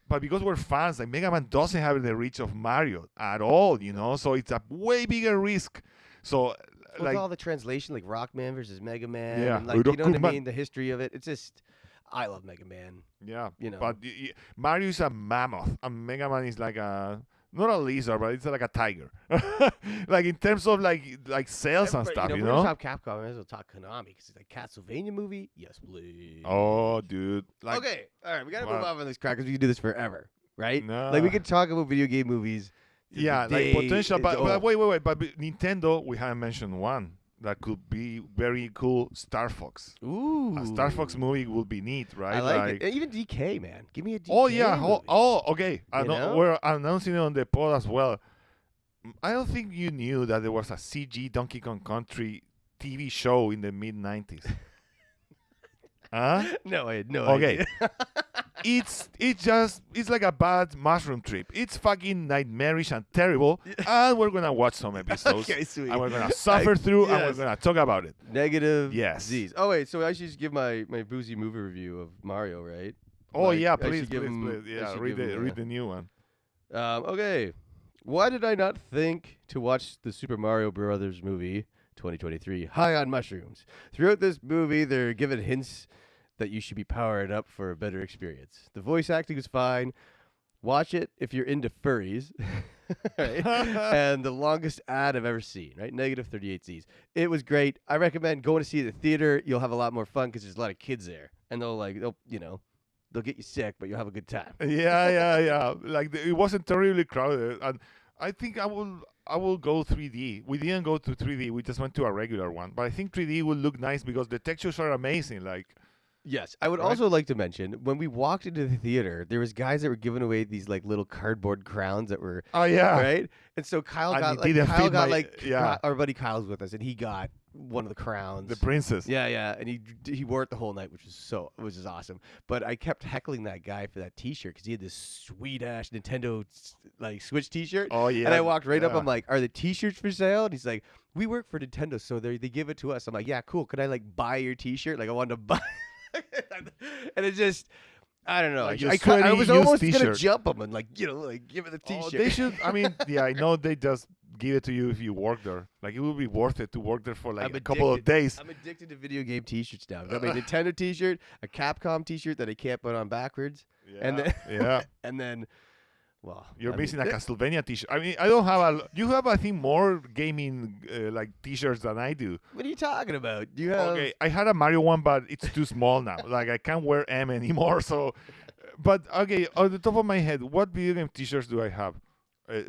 But because we're fans, like Mega Man doesn't have the reach of Mario at all, so it's a way bigger risk. So, With all the translation, like Rockman versus Mega Man, Yeah. and like you know what I Rockman. mean, the history of it. It's just, I love Mega Man. yeah, You know. but Mario is a mammoth, and Mega Man is like not a lizard, but it's like a tiger. Like in terms of like sales and stuff, We're gonna talk Capcom. We might as well talk Konami because it's like Castlevania movie. Yes, please. Oh, dude. Like, Okay, all right, we gotta What? move on this crap because we can do this forever, right? Nah. Like we could talk about video game movies. till Yeah, the like day potential. is But old. wait. But Nintendo, we haven't mentioned one that could be very cool. Star Fox. Ooh, A Star Fox movie would be neat, right? I like it. And even DK, man. Give me a DK. Oh yeah. movie. Okay. I You know know? we're announcing it on the pod as well. I don't think you knew that there was a CG Donkey Kong Country TV show in the mid '90s. Huh? No, I had no Okay. idea. It's like a bad mushroom trip. It's fucking nightmarish and terrible. And we're gonna watch some episodes. Okay, sweet. And we're gonna suffer through and we're yes. gonna talk about it. Negative Yes. Z's. Oh wait, so I should just give my boozy movie review of Mario, right? Oh Like, yeah, I please, should give please, him- please. I Yeah, should read give him, read the new one. Okay. Why did I not think to watch the Super Mario Brothers movie 2023 high on mushrooms? Throughout this movie, they're given hints that you should be powered up for a better experience. The voice acting is fine. Watch it if you're into furries. Right? And the longest ad I've ever seen, right? Negative 38 Z's. It was great. I recommend going to see it at the theater. You'll have a lot more fun because there's a lot of kids there. And they'll get you sick, but you'll have a good time. Yeah. Like it wasn't terribly crowded, and I think I will go 3D. We didn't go to 3D. We just went to a regular one. But I think 3D will look nice because the textures are amazing. Like, Yes, I would Right? also like to mention when we walked into the theater, there was guys that were giving away these like little cardboard crowns that were oh yeah, right, and so Kyle And got it like didn't Kyle fit got my- like yeah. our buddy Kyle's with us, and he got one of the crowns. the princess. Yeah, and he wore it the whole night, which was just awesome. But I kept heckling that guy for that T-shirt because he had this sweet ass Nintendo like Switch T-shirt. Oh yeah. And I walked right up. yeah. I'm like, "Are the T-shirts for sale?" And he's like, "We work for Nintendo, so they give it to us." I'm like, "Yeah, cool. Could I like buy your T-shirt?" Like I wanted to buy, and it just, I don't know. Like I, your I, cou- I sweaty was used almost gonna T-shirt. jump him and like give it the Oh, T-shirt. they should. I mean, yeah, I know they just give it to you if you work there. Like it would be worth it to work there for like I'm a couple of addicted. days. I'm addicted to video game T-shirts now. I got my Nintendo T-shirt, a Capcom T-shirt that I can't put on backwards, and then yeah. and then, well, You're I mean, missing a Castlevania T-shirt. I mean, I don't have you have I think more gaming like T-shirts than I do. What are you talking about? Do you have? Okay, I had a Mario one, but it's too small now. Like I can't wear M anymore. So, but okay, on the top of my head, what video game T-shirts do I have?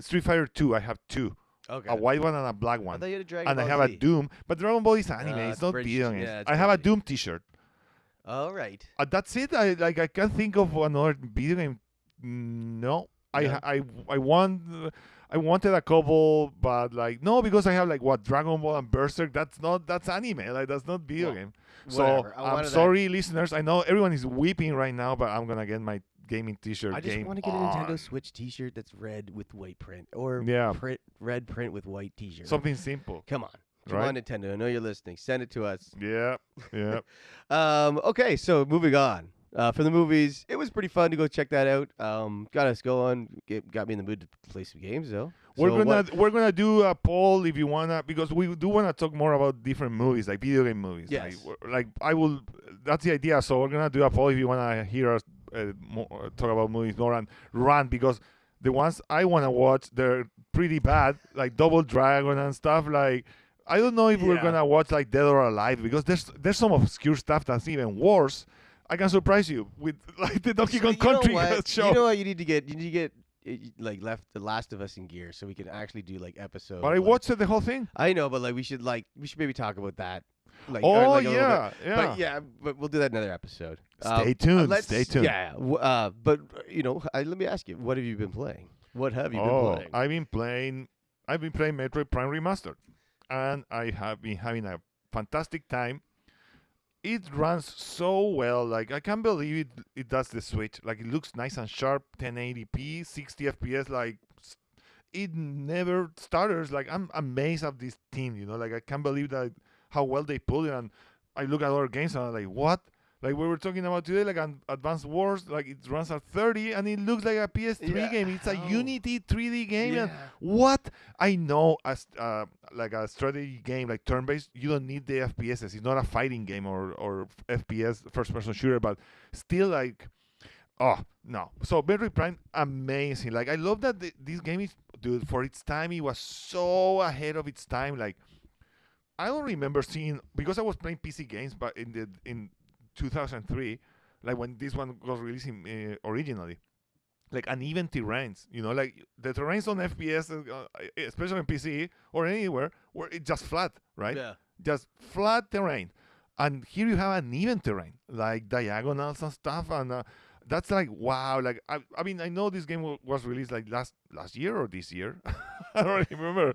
Street Fighter 2. I have two, Okay. a white one and a black I one, thought you had a Dragon and I Ball have a Z. Doom. But Dragon Ball is anime. it's it's not British, video games. yeah, it's I have a British. Doom T-shirt. All right. That's it. I can't think of another video game. No, No? I wanted a couple, but like no, because I have like what Dragon Ball and Berserk. That's anime. Like that's not video Well, game. Whatever. So I I'm wanted that- sorry, listeners. I know everyone is weeping right now, but I'm gonna get my gaming T-shirt. I just game want to get a on. Nintendo Switch T-shirt that's red with white print, or Yeah. red print with white T-shirt. Something simple. Come on, Right? Nintendo. I know you're listening. Send it to us. Yeah, yeah. Okay, so moving on. For the movies, it was pretty fun to go check that out. Got us going. Got me in the mood to play some games though. We're gonna do a poll if you wanna, because we do wanna talk more about different movies, like video game movies. Yes. Like I will. That's the idea. So we're gonna do a poll if you wanna hear us talk about movies more and run, because the ones I wanna watch, they're pretty bad, like Double Dragon and stuff. Like I don't know if we're Yeah. gonna watch like Dead or Alive, because there's some obscure stuff that's even worse. I can surprise you with like the Donkey Kong Country show. You know what you need to get? You need to get like left The Last of Us in gear so we can actually do like episodes. But I watched the whole thing. I know, but we should maybe talk about that. Like, Oh like a little bit. yeah. But we'll do that in another episode. Stay tuned. Let's- Stay tuned. Yeah. But let me ask you, what have you been playing? What have you been playing? I've been playing Metroid Prime Remastered, and I have been having a fantastic time. It runs so well. Like I can't believe it does the Switch. Like it looks nice and sharp, 1080p, 60 FPS. Like it never stutters. Like I'm amazed at this team. Like I can't believe that how well they pull it. And I look at other games and I'm like, what? Like we were talking about today, like an Advanced Wars, like it runs at 30 and it looks like a PS3 Yeah, game. It's a how? Unity 3D game. And Yeah. what? I know as like a strategy game, like turn-based, you don't need the FPSs. It's not a fighting game or FPS, first-person shooter, but still like, oh, no. So Metroid Prime, amazing. Like I love that this game is, dude, for its time, it was so ahead of its time. Like I don't remember seeing, because I was playing PC games, but in 2003, like when this one was releasing originally, like uneven terrains, like the terrains on FPS, especially on PC or anywhere, where it's just flat, right? Yeah. Just flat terrain. And here you have uneven terrain, like diagonals and stuff, and that's like wow. Like I mean, I know this game was released like last year or this year, I don't remember,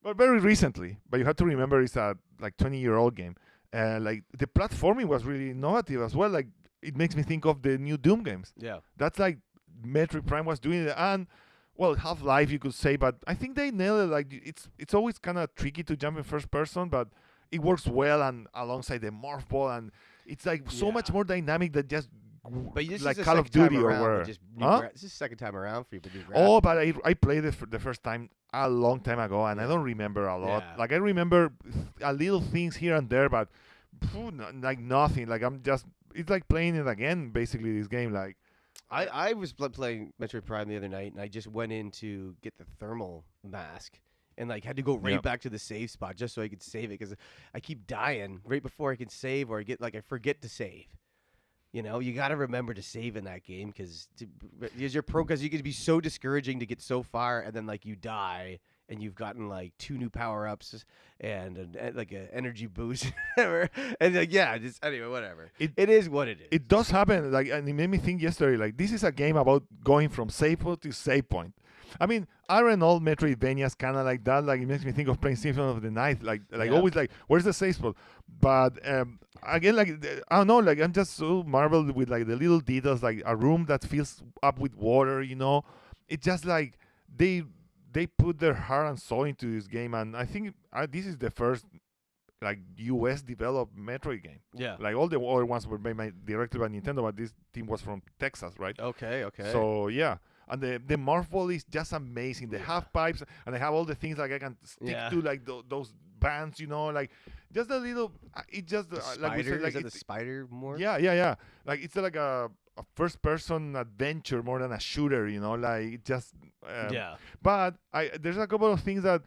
but very recently. But you have to remember it's a like 20-year-old game. Like the platforming was really innovative as well. Like it makes me think of the new Doom games. Yeah. That's like Metroid Prime was doing it, and well, Half-Life you could say, but I think they nailed it. Like it's always kind of tricky to jump in first person, but it works well, and alongside the morph ball, and it's like so much Yeah. more dynamic than just But this like is the Call of second time Duty or around where. with just new Huh? this is the second time around for you, but new Oh, but I played it for the first time a long time ago, and I don't remember a lot. Yeah. Like I remember a little things here and there, but like nothing. Like it's like playing it again, basically. This game, like I was playing Metroid Prime the other night, and I just went in to get the thermal mask, and like had to go right Yeah. back to the save spot just so I could save it because I keep dying right before I can save, or I forget to save. You got to remember to save in that game because you could be so discouraging to get so far, and then like you die, and you've gotten like 2 new power ups and like an energy boost, whatever. And like anyway, whatever. It is what it is. it does happen. Like, and it made me think yesterday. Like, this is a game about going from save point to save point. I mean, aren't all Metroidvanias kind of like that? Like, it makes me think of playing Symphony of the Night. Like Yeah. always, like, where's the save spot? But again, like, I don't know. Like, I'm just so marveled with like the little details, like a room that fills up with water. It's just like they put their heart and soul into this game, and I think this is the first like US developed Metroid game. Yeah. Like all the other ones were made directly by Nintendo, but this team was from Texas, right? Okay. So yeah, and the morph ball is just amazing. They have pipes, and they have all the things like I can stick Yeah. to, like those bands, like just a little. It just The like we spider said, like is that the it's- spider more? yeah. Like it's like a first-person adventure more than a shooter, like it just. Yeah. But there's a couple of things that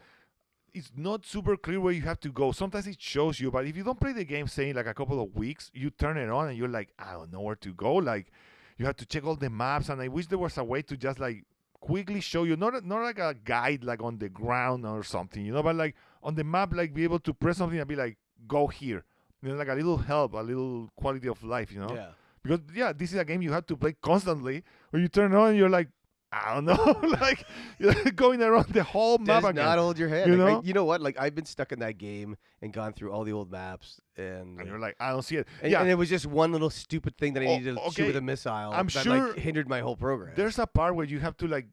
it's not super clear where you have to go. Sometimes it shows you, but if you don't play the game, say in like a couple of weeks, you turn it on and you're like, I don't know where to go. Like you have to check all the maps, and I wish there was a way to just like quickly show you, not like a guide like on the ground or something, but like on the map, like be able to press something and be like, go here. Like a little help, a little quality of life, Yeah. Because this is a game you have to play constantly. When you turn it on, you're like, I don't know, like you're going around the whole map Does again. not hold your hand. You Like, know? you know what? Like I've been stuck in that game and gone through all the old maps, And you're like, I don't see it. and, Yeah, and it was just one little stupid thing that I Oh, needed to shoot okay. with a missile. I'm that, sure like, hindered my whole program. there's a part where you have to like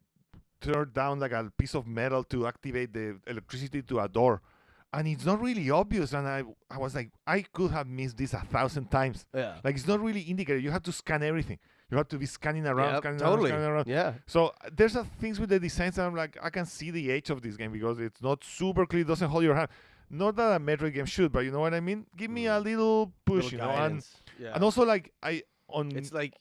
turn down like a piece of metal to activate the electricity to a door. and it's not really obvious. And I was like, I could have missed this 1,000 times. Yeah. Like it's not really indicated. You have to scan everything. You have to be scanning around, Yep, scanning totally. around, scanning around. Yeah. So there's things with the designs that I'm like, I can see the age of this game because it's not super clear. It doesn't hold your hand. Not that a Metroid game should, but you know what I mean. Give me a little push, Little you know, guidance. Yeah. and also like it's like,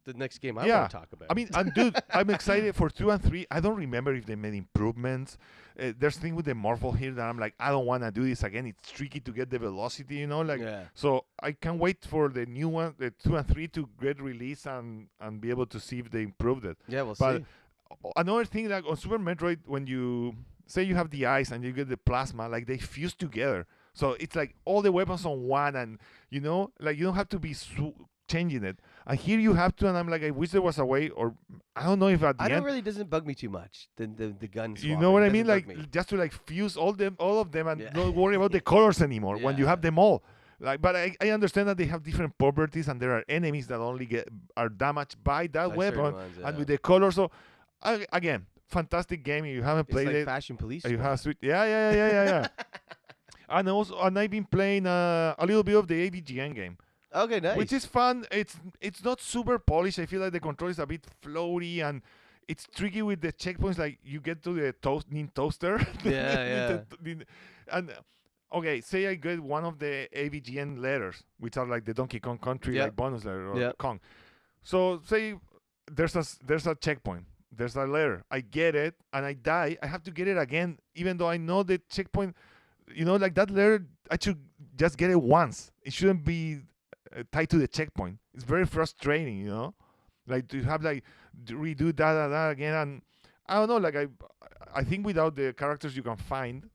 the next game I Yeah. want to talk about. I mean, and dude, I'm excited for 2 and 3. I don't remember if they made improvements. There's thing with the Morphle here that I'm like, I don't want to do this again. It's tricky to get the velocity, you know, like. yeah. So I can't wait for the new one, the 2 and 3, to get released and be able to see if they improved it. Yeah, we'll But see. another thing, like on Super Metroid, when you say you have the eyes and you get the plasma, like they fuse together. So it's like all the weapons on one, and you know, like you don't have to be changing it. And here you have to, and I'm like, I wish there was a way, or I don't know if at the I end. don't really doesn't bug me too much. The gun. You swapping know what I doesn't mean? bug Like me. just to like fuse all of them, and Yeah. don't worry about the colors anymore when you Yeah. have them all. Like, but I understand that they have different properties, and there are enemies that only are damaged by that By weapon, certain ones, and yeah. with the colors. So again, fantastic game. If you haven't It's played like it, Fashion Police. you Squad. have Switch. Yeah. And I've been playing a little bit of the AVGN game, Okay, nice. which is fun. It's not super polished. I feel like the control is a bit floaty, and it's tricky with the checkpoints. Like you get to the toaster. Yeah. And okay, say I get one of the AVGN letters, which are like the Donkey Kong Country Yep. like bonus letter or Yep. Kong. So say there's a checkpoint. There's a letter. I get it and I die. I have to get it again, even though I know the checkpoint. You know, like that letter, I should just get it once. It shouldn't be tied to the checkpoint. It's very frustrating, you know, like to have like redo that again. And I don't know, like I think without the characters you can find,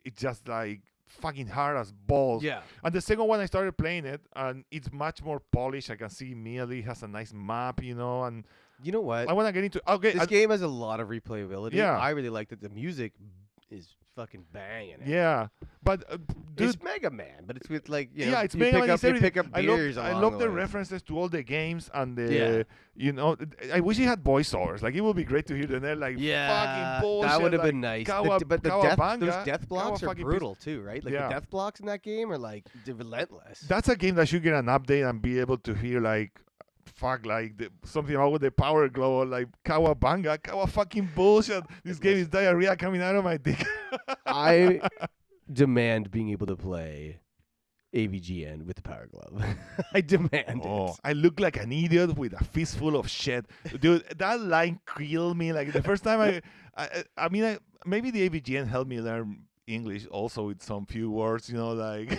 it's just like fucking hard as balls. Yeah. And the second one, I started playing it, and it's much more polished. I can see immediately it has a nice map, you know, and You know what? I want to get into. Okay, This game has a lot of replayability. Yeah. I really like that the music is fucking banging. yeah, but dude, It's Mega Man, but it's with like yeah, it's you Mega pick Man. up, It's you everything. pick up I beers. love along the way. references to all the games and the, Yeah. you know, I wish it had voiceovers. Like it would be great to hear them there, like Yeah, fucking bullshit. that would have like, been nice. But But Cowabunga, those death blocks are fucking brutal too, right? Like Yeah. the death blocks in that game are like relentless. That's a game that should get an update and be able to hear like something about with the power glow, or like Cowabunga, fucking bullshit. This game is diarrhea coming out of my dick. I demand being able to play AVGN with the Power Glove. I demand Oh, it. I look like an idiot with a fistful of shit, dude. That line killed me. Like the first time I mean, maybe the AVGN helped me learn English also with some few words, you know, like.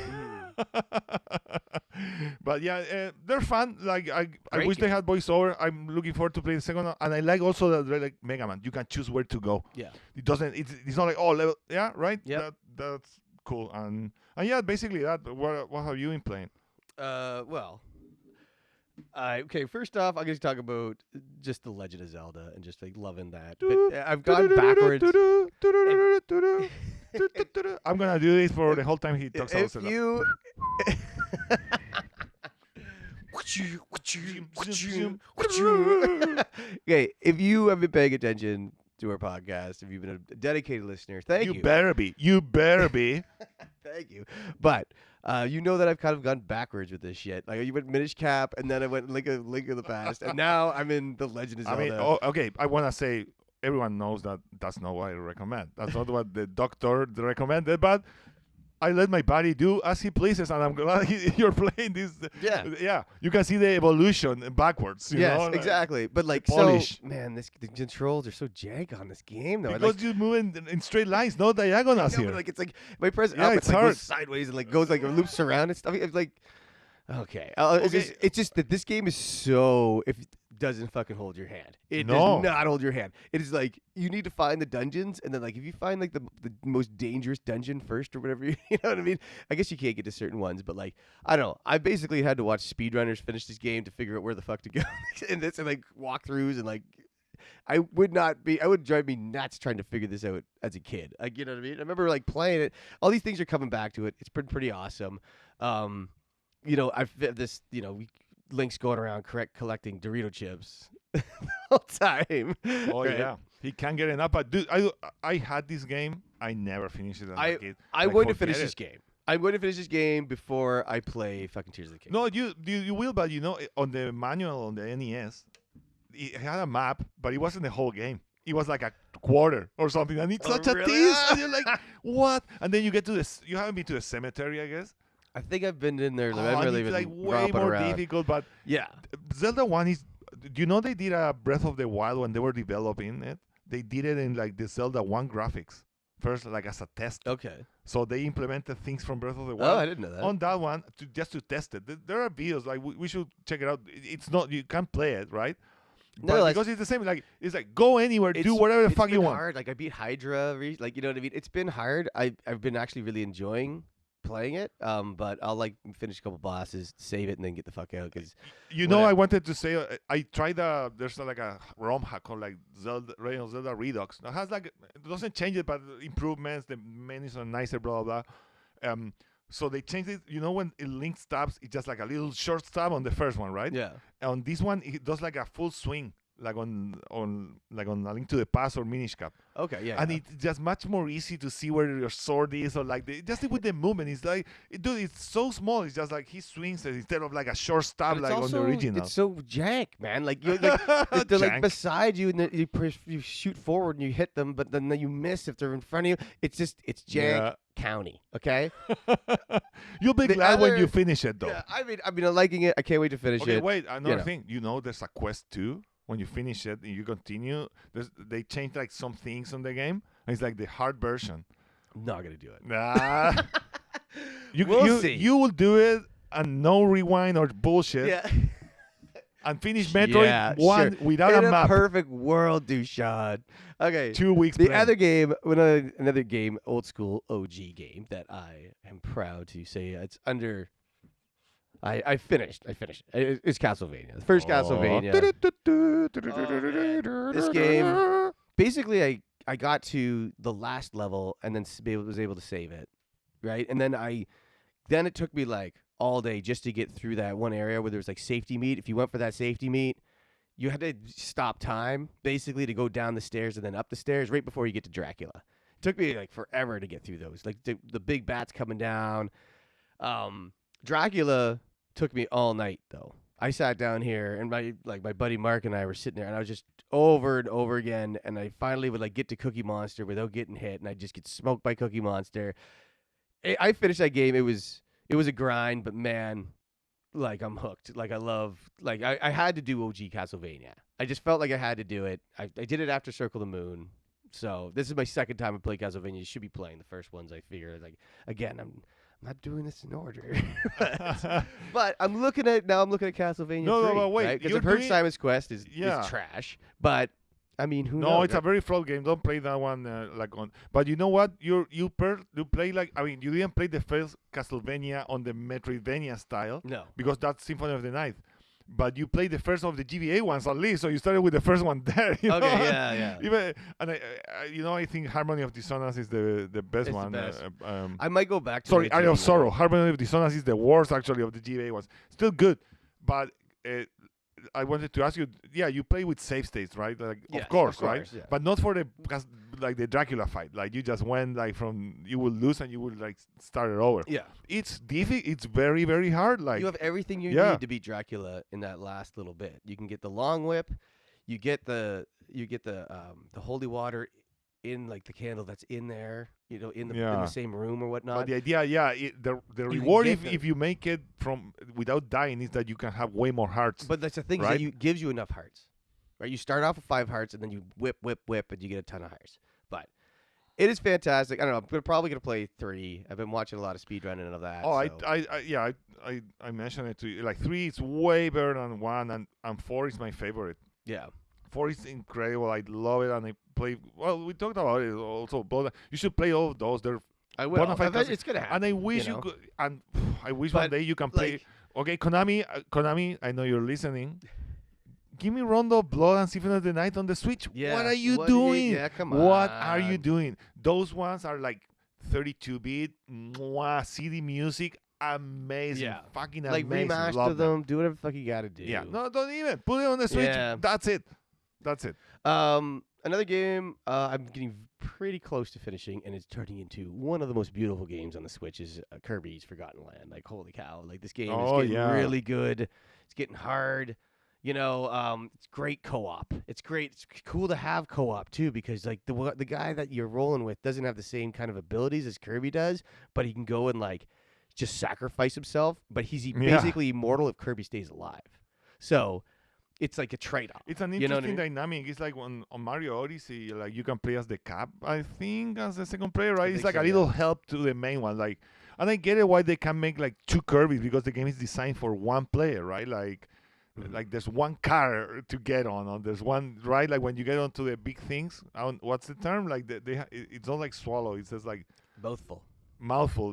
But yeah, they're fun. Like I Great wish they game. had voiceover. I'm looking forward to playing the second one, and I like also that they're like Mega Man. You can choose where to go. Yeah. It doesn't. It's not like oh level. Yeah, right. Yep. That's cool. And yeah, basically that. What have you been playing? Well. Okay, first off, I'm going to talk about just The Legend of Zelda and just like loving that. But I've gone backwards. I'm gonna do this for the whole time he talks about If Zelda. you okay, if you have been paying attention to our podcast, if you've been a dedicated listener, thank you. You better be. You better be. Thank you. But you know that I've kind of gone backwards with this shit. Like you went Minish Cap, and then I went Link of the Past, and now I'm in The Legend of I Zelda. mean, okay. I wanna say everyone knows that that's not what I recommend. That's not what the doctor recommended. But I let my body do as he pleases, and I'm glad you're playing this. Yeah. Yeah. You can see the evolution backwards. You Yes, know? Like, exactly. But like, polish. so man, the controls are so jank on this game, though. Because you move in straight lines, no diagonals No, here. but like it's like my press Yeah, up, it's it's like hard. goes sideways and like goes like loops around and stuff. It's like, okay, Okay. it's just that this game is so if it doesn't fucking hold your hand. It No. does not hold your hand. It is like you need to find the dungeons, and then like if you find like the most dangerous dungeon first or whatever, you know what I mean. I guess you can't get to certain ones, but like I don't know. I basically had to watch speedrunners finish this game to figure out where the fuck to go, and this and like walkthroughs and like. I would drive me nuts trying to figure this out as a kid. Like, you know what I mean? I remember like playing it. All these things are coming back to it. It's pretty awesome. You know, I've this, you know, Link's going around collecting Dorito chips all time. Oh right? yeah, he can't get enough. But dude, I had this game I never finished it as a I kid. I'm Like, going to forget finish this it. game. I'm going to finish this game before I play fucking Tears of the Kingdom. No, you will, but on the manual on the NES, it had a map, but it wasn't the whole game. It was like a quarter or something, and it's Oh, such a really? tease. And you're like, what? And then you get to this. You haven't been to the cemetery, I guess. I think I've been in there. Oh, I haven't and really it's been like way romping more around. difficult. But Yeah. Zelda 1 is. Do you know they did a Breath of the Wild when they were developing it? They did it in like the Zelda 1 graphics first, like as a test. Okay. So they implemented things from Breath of the Oh, Wild I didn't know that. on that one just to test it. There are videos like we should check it out. It's not you can't play it, right? No, But like- because it's the same. Like it's like go anywhere, do whatever the it's fuck you been want. hard. Like I beat Hydra. Like you know what I mean. It's been hard. I've been actually really enjoying playing it. But I'll like finish a couple bosses, save it, and then get the fuck out. Because You know, whatever. I wanted to say I tried there's like a ROM hack called like Zelda Redux. It has like it doesn't change it, but improvements. The menus are nicer, blah blah blah. So they changed it. You know, when it links tabs, it's just like a little short tab on the first one, right? yeah. On this one, it does like a full swing, like on A Link to the Past or Minish Cap. Okay. Yeah. And yeah. it's just much more easy to see where your sword is, or like just with the movement. It's like, dude, it's so small. It's just like he swings it instead of like a short stab But like it's on the also, original. It's so jank, man. Like you're like they're like Jank. beside you, and then you shoot forward and you hit them, but then you miss if they're in front of you. It's jank county. Okay. You'll be The glad when other- you finish it, though. Yeah. I mean, I'm liking it. I can't wait to finish Okay, it. wait. Another know. thing. You know, there's a quest too. When you finish it and you continue, they change like some things on the game. It's like the hard version. I'm not gonna do it. Nah. We'll see. You will do it and no rewind or bullshit Yeah. and finish Metroid Yeah, 1 sure. without In a map. perfect world, Dushan. Okay. 2 weeks. The plan. other game, another game, old school OG game that I am proud to say it's under. I finished. It's Castlevania. The first Castlevania. This game- Basically, I got to the last level and then was able to save it, right? And then it took me like all day just to get through that one area where there was like safety meat. If you went for that safety meat, you had to stop time basically to go down the stairs and then up the stairs right before you get to Dracula. It took me like forever to get through those. Like the big bats coming down. Dracula took me all night though. I sat down here and my buddy Mark and I were sitting there and I was just over and over again, and I finally would like get to Cookie Monster without getting hit, and I'd just get smoked by Cookie Monster. I finished that game. It was a grind, but man, like I'm hooked. Like I had to do OG Castlevania. I just felt like I had to do it. I did it after Circle the Moon. So this is my second time I played Castlevania. You should be playing the first ones. I figure like again, I'm not doing this in order. But I'm looking at Castlevania. No, 3, but wait, because you're I've heard doing- Simon's Quest is Yeah. trash. But I mean, who knows? No, it's a very flawed game. Don't play that one But you know what? You play like you didn't play the first Castlevania on the Metroidvania style no. because that's Symphony of the Night. But you played the first of the GBA ones at least, so you started with the first one there. You know? Okay, yeah. Even and I think Harmony of Dissonance is the best It's the one. best. Um, I might go back to Sorry, the Eye of GBA. Sorrow. Harmony of Dissonance is the worst actually of the GBA ones. Still good, but I wanted to ask you. Yeah, you play with save states, right? Like Yes, of course, of right? course, yeah. But not for like the Dracula fight. Like you just went like you will lose and you will like start it over. Yeah. It's difficult. It's very very hard. Like You have everything you Yeah. need to beat Dracula in that last little bit. You can get the long whip, you get the holy water in like the candle that's in there, in the Yeah. same room or but whatnot. the idea, the can reward get if you make it from without dying is that you can have way more hearts. But that's the thing, is Right? that you gives you enough hearts. Right? You start off with 5 hearts and then you whip, and you get a ton of hearts. But it is fantastic. I don't know. I'm probably gonna play 3. I've been watching a lot of speedrunning of that. Oh, so. I mentioned it to you. Like 3 is way better than 1, and 4 is my favorite. Yeah. 4 is incredible. I love it, and I play. Well, we talked about it also, but you should play all of those. They're I will. Bonafide classic. It's gonna happen. and I wish you you know? could. And I wish But, one day you can play. like- Okay, Konami, I know you're listening. Give me Rondo of Blood and Symphony of the Night on the Switch. Yeah. What are you What doing? yeah, come What are you on. doing? Those ones are like 32-bit CD music. Amazing. Yeah. Fucking Like amazing. remaster Love them. them. Do whatever the fuck you gotta do. Yeah. No, don't even. Put it on the Switch. Yeah. That's it. That's it. Another game I'm getting pretty close to finishing, and it's turning into one of the most beautiful games on the Switch is Kirby's Forgotten Land. Like, holy cow! Like, this game is getting really good. It's getting hard. It's great co-op. It's great. It's cool to have co-op too, because like the guy that you're rolling with doesn't have the same kind of abilities as Kirby does, but he can go and like just sacrifice himself. But he's basically immortal if Kirby stays alive. So it's like a trade-off. It's an interesting dynamic. It's like on Mario Odyssey, like you can play as the cap, I think, as the second player, right? It's like a little help to the main one. Like, and I get it why they can make like two Kirby's, because the game is designed for one player, right? Like there's one car to get on. There's one, right? Like when you get onto the big things, what's the term? Like it's not like swallow. It says like mouthful.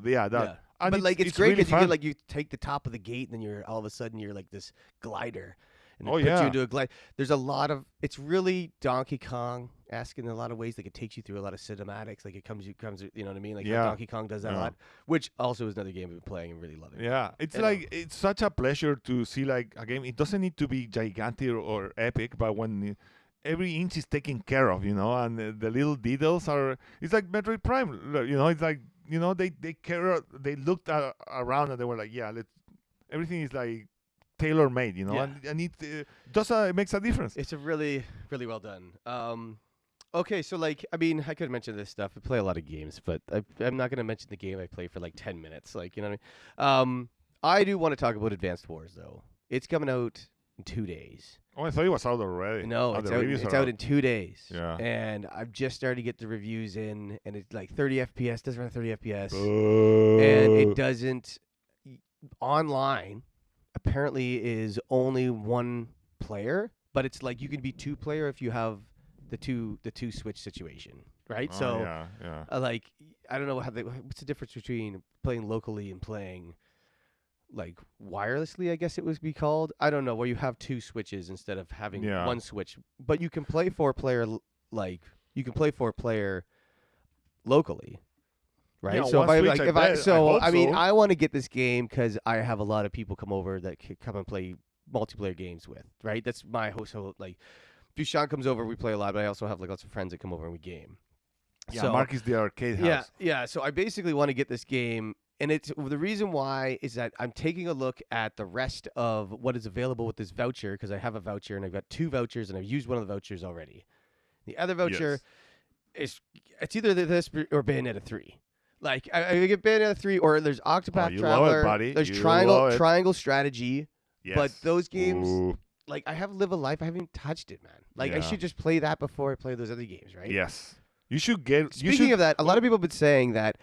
Yeah, that. Yeah. And but like it's great because really you take the top of the gate and then you're all of a sudden you're like this glider. And they put you into a glide. There's a lot of. It's really Donkey Kong-esque in a lot of ways. Like it takes you through a lot of cinematics. Like it comes. You know what I mean? Like how Donkey Kong does that a lot. Which also is another game we've been playing and really loving. Yeah, it's like it's such a pleasure to see like a game. It doesn't need to be gigantic or epic, but when every inch is taken care of, and the little details are. It's like Metroid Prime. It's like they looked around and they were like, everything is like tailor-made, and it makes a difference. It's a really, really well done. Okay, so like, I mean, I could mention this stuff. I play a lot of games, but I'm not going to mention the game I play for like 10 minutes. Like, you know what I mean? I do want to talk about Advanced Wars, though. It's coming out in 2 days. Oh, I thought it was out already. No, it's out in 2 days. Yeah. And I've just started to get the reviews in, and it's like 30 FPS, doesn't run 30 FPS. And it doesn't, online, apparently is only one player, but it's like you can be two player if you have the two switch situation, right? Like I don't know what's the difference between playing locally and playing like wirelessly, I guess it would be called. I don't know, where you have two switches instead of having one switch, but you can play 4-player locally. Right, so I want to get this game because I have a lot of people come over that can come and play multiplayer games with. Right, that's my household. Like, Dushan comes over, we play a lot, but I also have like lots of friends that come over and we game. Yeah, so, Mark is the arcade house. Yeah. So I basically want to get this game, and it's the reason why is that I'm taking a look at the rest of what is available with this voucher, because I have a voucher and I've got 2 vouchers and I've used one of the vouchers already. The other voucher it's either this or Bayonetta 3. Like I get Bayonetta 3, or there's Octopath Traveler. Love it, buddy. There's you Triangle Strategy. Yes. But those games, like I have Live a Life, I haven't even touched it, man. Like I should just play that before I play those other games, right? Yes. You should get. Speaking of that, a lot of people have been saying that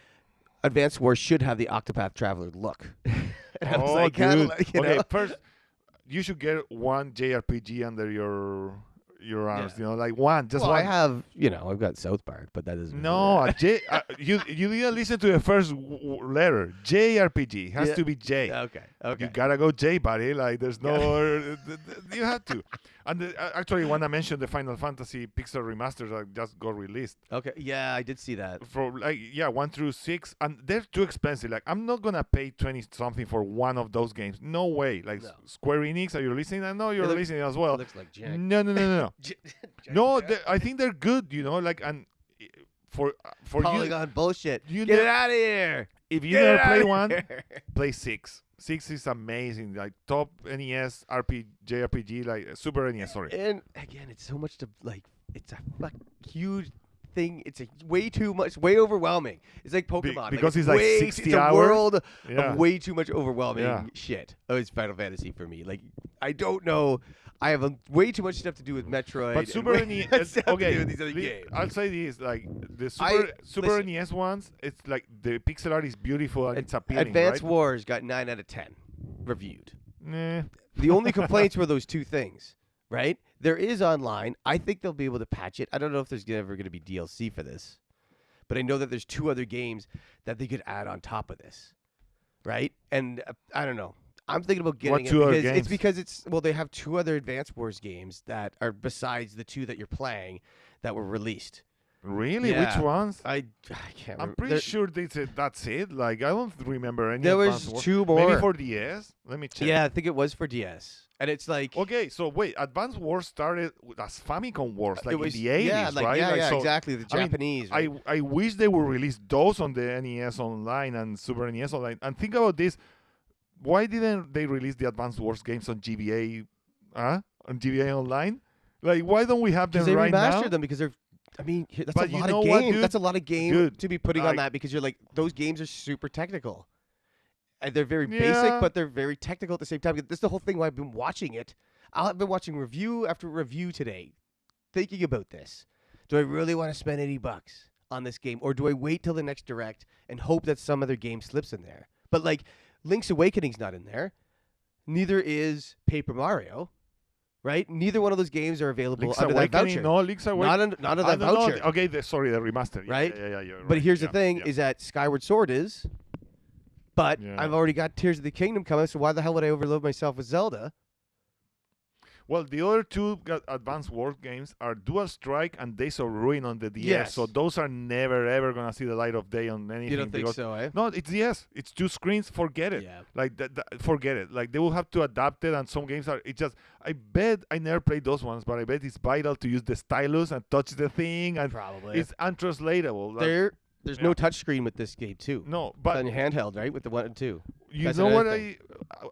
Advanced Wars should have the Octopath Traveler look. And I was like, dude. Okay, first, you should get one JRPG under your arms, like one, just one. I have, I've got South Park, but that doesn't. No, you didn't listen to the first letter. JRPG has to be J. Okay. You gotta go J, buddy. Like there's no, you have to. And actually, when I mentioned the Final Fantasy Pixel remasters that just got released. Okay, yeah, I did see that. For 1 through 6, and they're too expensive. Like I'm not gonna pay 20 something for one of those games. No way. Like Square Enix, are you listening? I know you're listening as well. It looks like Jack. No. No, I think they're good. Like and for Polygon bullshit. Get it out of here. If you never play one, play 6. 6 is amazing, like top NES JRPG, like Super NES. Sorry. And again, it's so much to like. It's a huge thing. It's way too much, way overwhelming. It's like Pokemon because it's like 60 hours. It's a world of way too much overwhelming shit. Oh, it's Final Fantasy for me. Like I don't know. I have way too much stuff to do with Metroid. But Super NES, okay, with these other games. I'll say this: like the Super NES ones, it's like the pixel art is beautiful and it's appealing. Advanced Wars got 9 out of 10 reviewed. Nah. The only complaints were those 2 things, right? There is online. I think they'll be able to patch it. I don't know if there's ever going to be DLC for this, but I know that there's 2 other games that they could add on top of this, right? And I don't know. I'm thinking about getting it because they have 2 other Advanced Wars games that are besides the 2 that you're playing that were released. Really? Yeah. Which ones? I can't I'm remember. pretty sure that's it. Like I don't remember any. There Advance was Wars. 2 more. Maybe for DS. Let me check. Yeah, I think it was for DS. And it's like Okay, so wait, Advance Wars started as Famicom Wars, like it was, in the 80s, yeah, like, right? Yeah, Like, yeah, so exactly. The I mean, Japanese. Right? I wish they would release those on the NES Online and Super NES Online. And think about this: why didn't they release the Advance Wars games on GBA? On GBA Online? Like, why don't we have them Because they right now? remastered them because they're. I mean, that's But a you lot know of what, game. dude? That's a lot of game Dude, to be putting on like- that because you're like those games are super technical, and they're very Yeah. basic, but they're very technical at the same time. That's the whole thing why I've been watching it. I've been watching review after review today, thinking about this. Do I really want to spend $80 on this game, or do I wait till the next direct and hope that some other game slips in there? But like, Link's Awakening's not in there. Neither is Paper Mario. Right? Neither one of those games are available Link's under that Awakening, voucher. no, Link's Awakening. Not under I that don't know. voucher. Okay, sorry, the remaster. Yeah, Right? Yeah, you're But right. here's Yeah, the thing: yeah. is that Skyward Sword is, but Yeah. I've already got Tears of the Kingdom coming. So why the hell would I overload myself with Zelda? Well, the other two Advance Wars games are Dual Strike and Days of Ruin on the DS. Yes. So those are never ever gonna see the light of day on anything. You don't think because- so, eh? No, it's DS. It's 2 screens. Forget it. Yeah. Like forget it. Like they will have to adapt it, and some games are. It just. I bet I never played those ones, but I bet it's vital to use the stylus and touch the thing, and Probably. it's untranslatable. Like, There's yeah. no touchscreen with this game too. no, It's but on your handheld, right? With the 1 and 2. you That's know what? another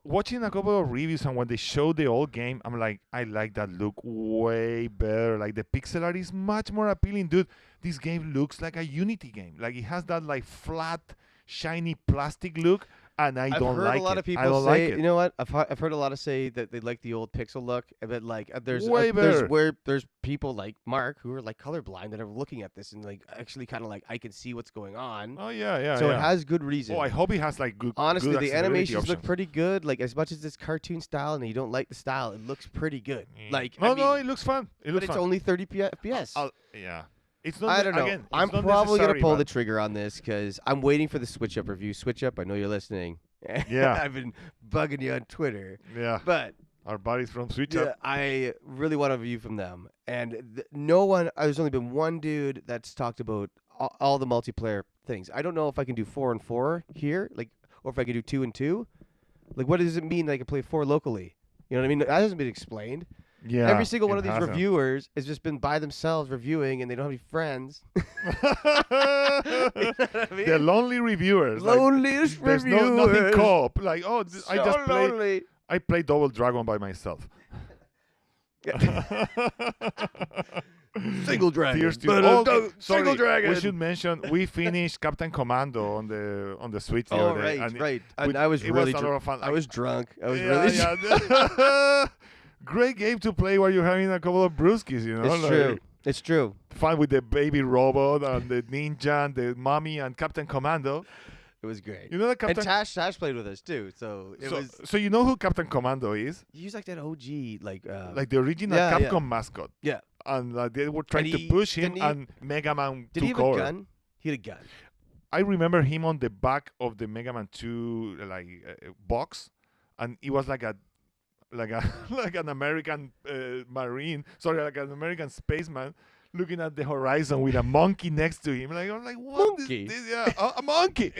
Watching a couple of reviews and when they show the old game, I'm like, I like that look way better. Like the pixel art is much more appealing, dude. This game looks like a Unity game. Like it has that like flat, shiny plastic look, and I I've don't heard like a lot it. of people I don't say, like it. you know what? I've heard a lot of say that they like the old pixel look, but like there's Way better. there's people like Mark who are like colorblind that are looking at this and like actually kind of like I can see what's going on. Oh yeah. So yeah. it has good reason. Oh, I hope it has like good. Honestly, good the accessibility animations look options. pretty good. Like as much as it's cartoon style and you don't like the style, it looks pretty good. Like no, I mean, no, it looks fun. It but looks it's fun. only 30 FPS. Yeah. It's not. I don't know. Again, it's I'm not probably gonna necessary, pull but- the trigger on this because I'm waiting for the Switch Up review. Switch Up, I know you're listening. Yeah. I've been bugging you on Twitter, Yeah. but Our buddies from Switch yeah, Up. I really want a review from them. And no one, there's only been one dude that's talked about all the multiplayer things. I don't know if I can do 4 and 4 here, like, or if I can do 2 and 2. Like, what does it mean that I can play 4 locally? You know what I mean? That hasn't been explained. Yeah. Every single one it of these hasn't. reviewers has just been by themselves reviewing, and they don't have any friends. You know what I mean? The lonely reviewers. like, Loneliest there's reviewers. nothing co-op. Like, I So just played. lonely. I played Double Dragon by myself. Single dragon. Tears to But, oh, single sorry, dragon. We should mention we finished Captain Commando on the Switch the Oh, other day, right, and right. we- And I was it really was a lot of fun. I was drunk. I was yeah, really yeah. Great game to play while you're having a couple of brewskis. You know, It's like, true. It's true. Fun with the baby robot and the ninja and the mommy and Captain Commando. It was great. You know that And Captain. Tash played with us too. So it was. So you know who Captain Commando is? He's like that OG, like Like the original yeah, yeah. Capcom mascot. Yeah. And they were trying And to he- push him, didn't he- and Mega Man Did he took have over. a gun? He had a gun. I remember him on the back of the Mega Man 2 box, and he was like a like an American marine, sorry, like an American spaceman, looking at the horizon with a monkey next to him. Like I'm like, what? Monkey? Yeah, a monkey.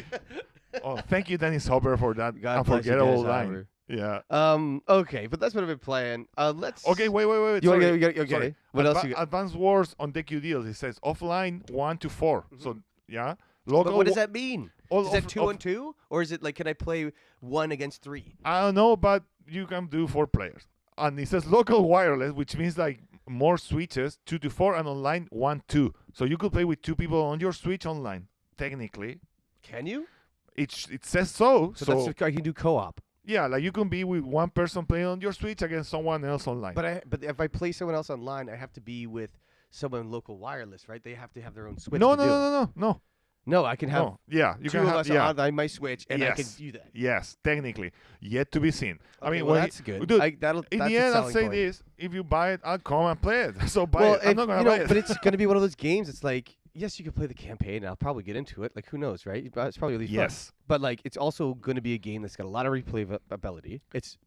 Oh, thank you, Dennis Hopper, for that God bless you, unforgettable Dennis line. Hopper. Yeah. Okay, but that's what I've been playing. Let's. Okay, wait. You want sorry. to okay? Sorry. What else you got? Advanced Wars on DQ deals. It says offline 1 to 4. So yeah, local. But what does that mean? all Is that of- 2 of- and 2, or is it like can I play 1 against 3? I don't know, but you can do 4 players. And it says local wireless, which means like more switches, 2 to 4, and online 1 2. So you could play with 2 people on your Switch online. Technically, Can you? it says so. So, So, that's I can do co-op. yeah, like you can be with one person playing on your Switch against someone else online. But if I play someone else online, I have to be with someone local wireless, right? They have to have their own Switch. no, to do it. no. No, I can have No. Yeah, you 2 can of have. us Yeah. on my Switch, and I can Yes. do that. Yes, technically, yet to be seen. I Okay, mean, well, when that's good. dude, In in that's the a end, I'll selling say point. this: if you buy it, I'll come and play it. So buy Well, it. I'm not gonna buy it. but it's going to be one of those games. It's like, yes, you can play the campaign, and I'll probably get into it. Like, who knows, right? It's probably really fun. yes. But like, it's also going to be a game that's got a lot of replayability. It's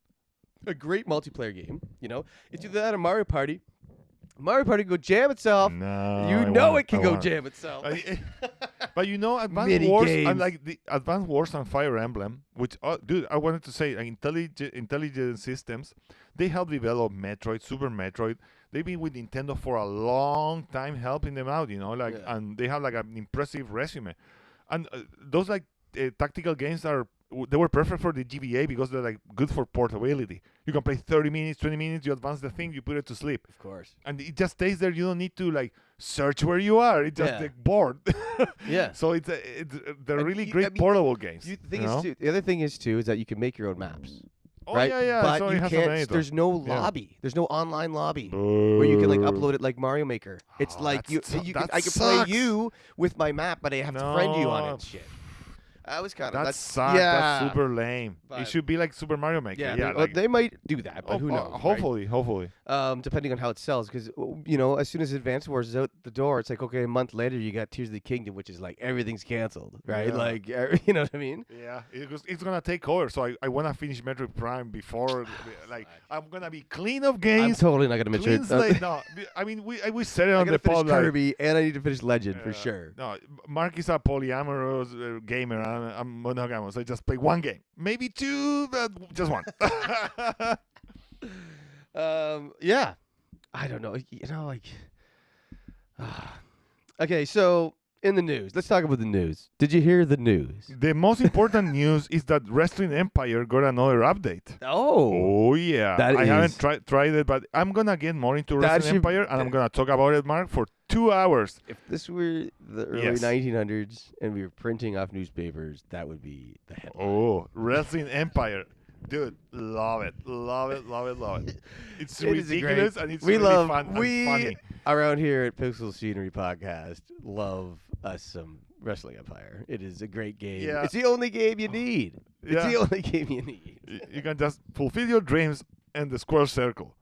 a great multiplayer game. You know, it's either that or Mario Party. Mario Party can go jam itself. No, You I know want it can I go want jam itself. But you know, Advanced Mini Wars, games. unlike the Advanced Wars and Fire Emblem, which, dude, I wanted to say, Intelligent Systems, they help develop Metroid, Super Metroid. They've been with Nintendo for a long time, helping them out, Yeah. and they have like an impressive resume. And those tactical games they were perfect for the GBA because they're like good for portability. You can play 30 minutes, 20 minutes, you advance the thing, you put it to sleep, Of course. and it just stays there. You don't need to like search where you are. It just Yeah. like bored. Yeah. So they're And really you- great I mean, portable games. The thing you know? is too. The other thing is too is that you can make your own maps. Oh right? yeah. But so it you has can't. an editor. There's no Yeah. lobby. There's no online lobby where you can like Boo. upload it like Mario Maker. It's Oh, like that I can play sucks. you with my map, but I have to friend you on it. No. And shit. I was kind of That that's sucks. yeah. That's super lame. But- It should be like Super Mario Maker. Yeah, Yeah, they might do that, but who knows? right? Hopefully. Depending on how it sells, because as soon as Advance Wars is out the door, it's like okay, a month later you got Tears of the Kingdom, which is like everything's canceled, right? Yeah. Like you know what I mean? Yeah, it's gonna take over. So I want to finish Metroid Prime before, like, I'm gonna be clean of I'm games. totally not gonna mention Clean it. slate. No, I mean we said it I on gotta the finish pod. Like, Kirby, and I need to finish Legend for Yeah. sure. No, Mark is a polyamorous gamer. I'm monogamous. I just play one game, maybe two, but just one. Yeah, I don't know. Like, okay. So in the news, let's talk about the news. Did you hear the news? The most important news is that Wrestling Empire got another update. Oh, Oh yeah, That I haven't is- tried it, but I'm gonna get more into That Wrestling should- Empire, and I'm gonna talk about it, Mark, for 2 hours. if this were the early Yes. 1900s and we were printing off newspapers, that would be the headline. Oh, Wrestling Empire. Dude, love it. It's It is a great- ridiculous and it's we really love fun and we funny. around here at Pixel Scenery Podcast love us some Wrestling Empire. It is a great game. Yeah. It's the only game you need. It's Yeah. the only game you need. You can just fulfill your dreams in the square circle.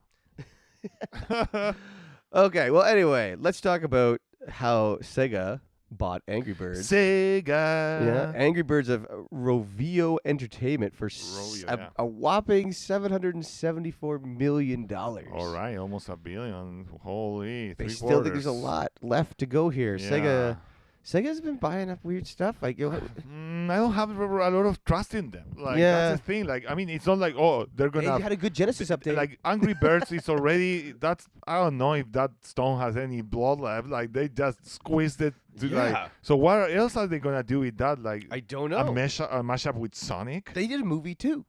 Okay, well, anyway, let's talk about how Sega bought Angry Birds. Sega. Yeah, Angry Birds of Rovio Entertainment for Rovio, yeah. a whopping $774 million. All right, almost $1 billion. Holy, They three still think there's a quarters. lot left to go here. Yeah. Sega's been buying up weird stuff. Like, I don't have a lot of trust in them. Like Yeah. that's the thing. Like I mean, it's not like they're they gonna had a good Genesis update. like Angry Birds is already that's I don't know if that stone has any blood left. Like they just squeezed it. To, Yeah. Like, so what else are they gonna do with that? Like I don't a know. mashup with Sonic? They did a movie too,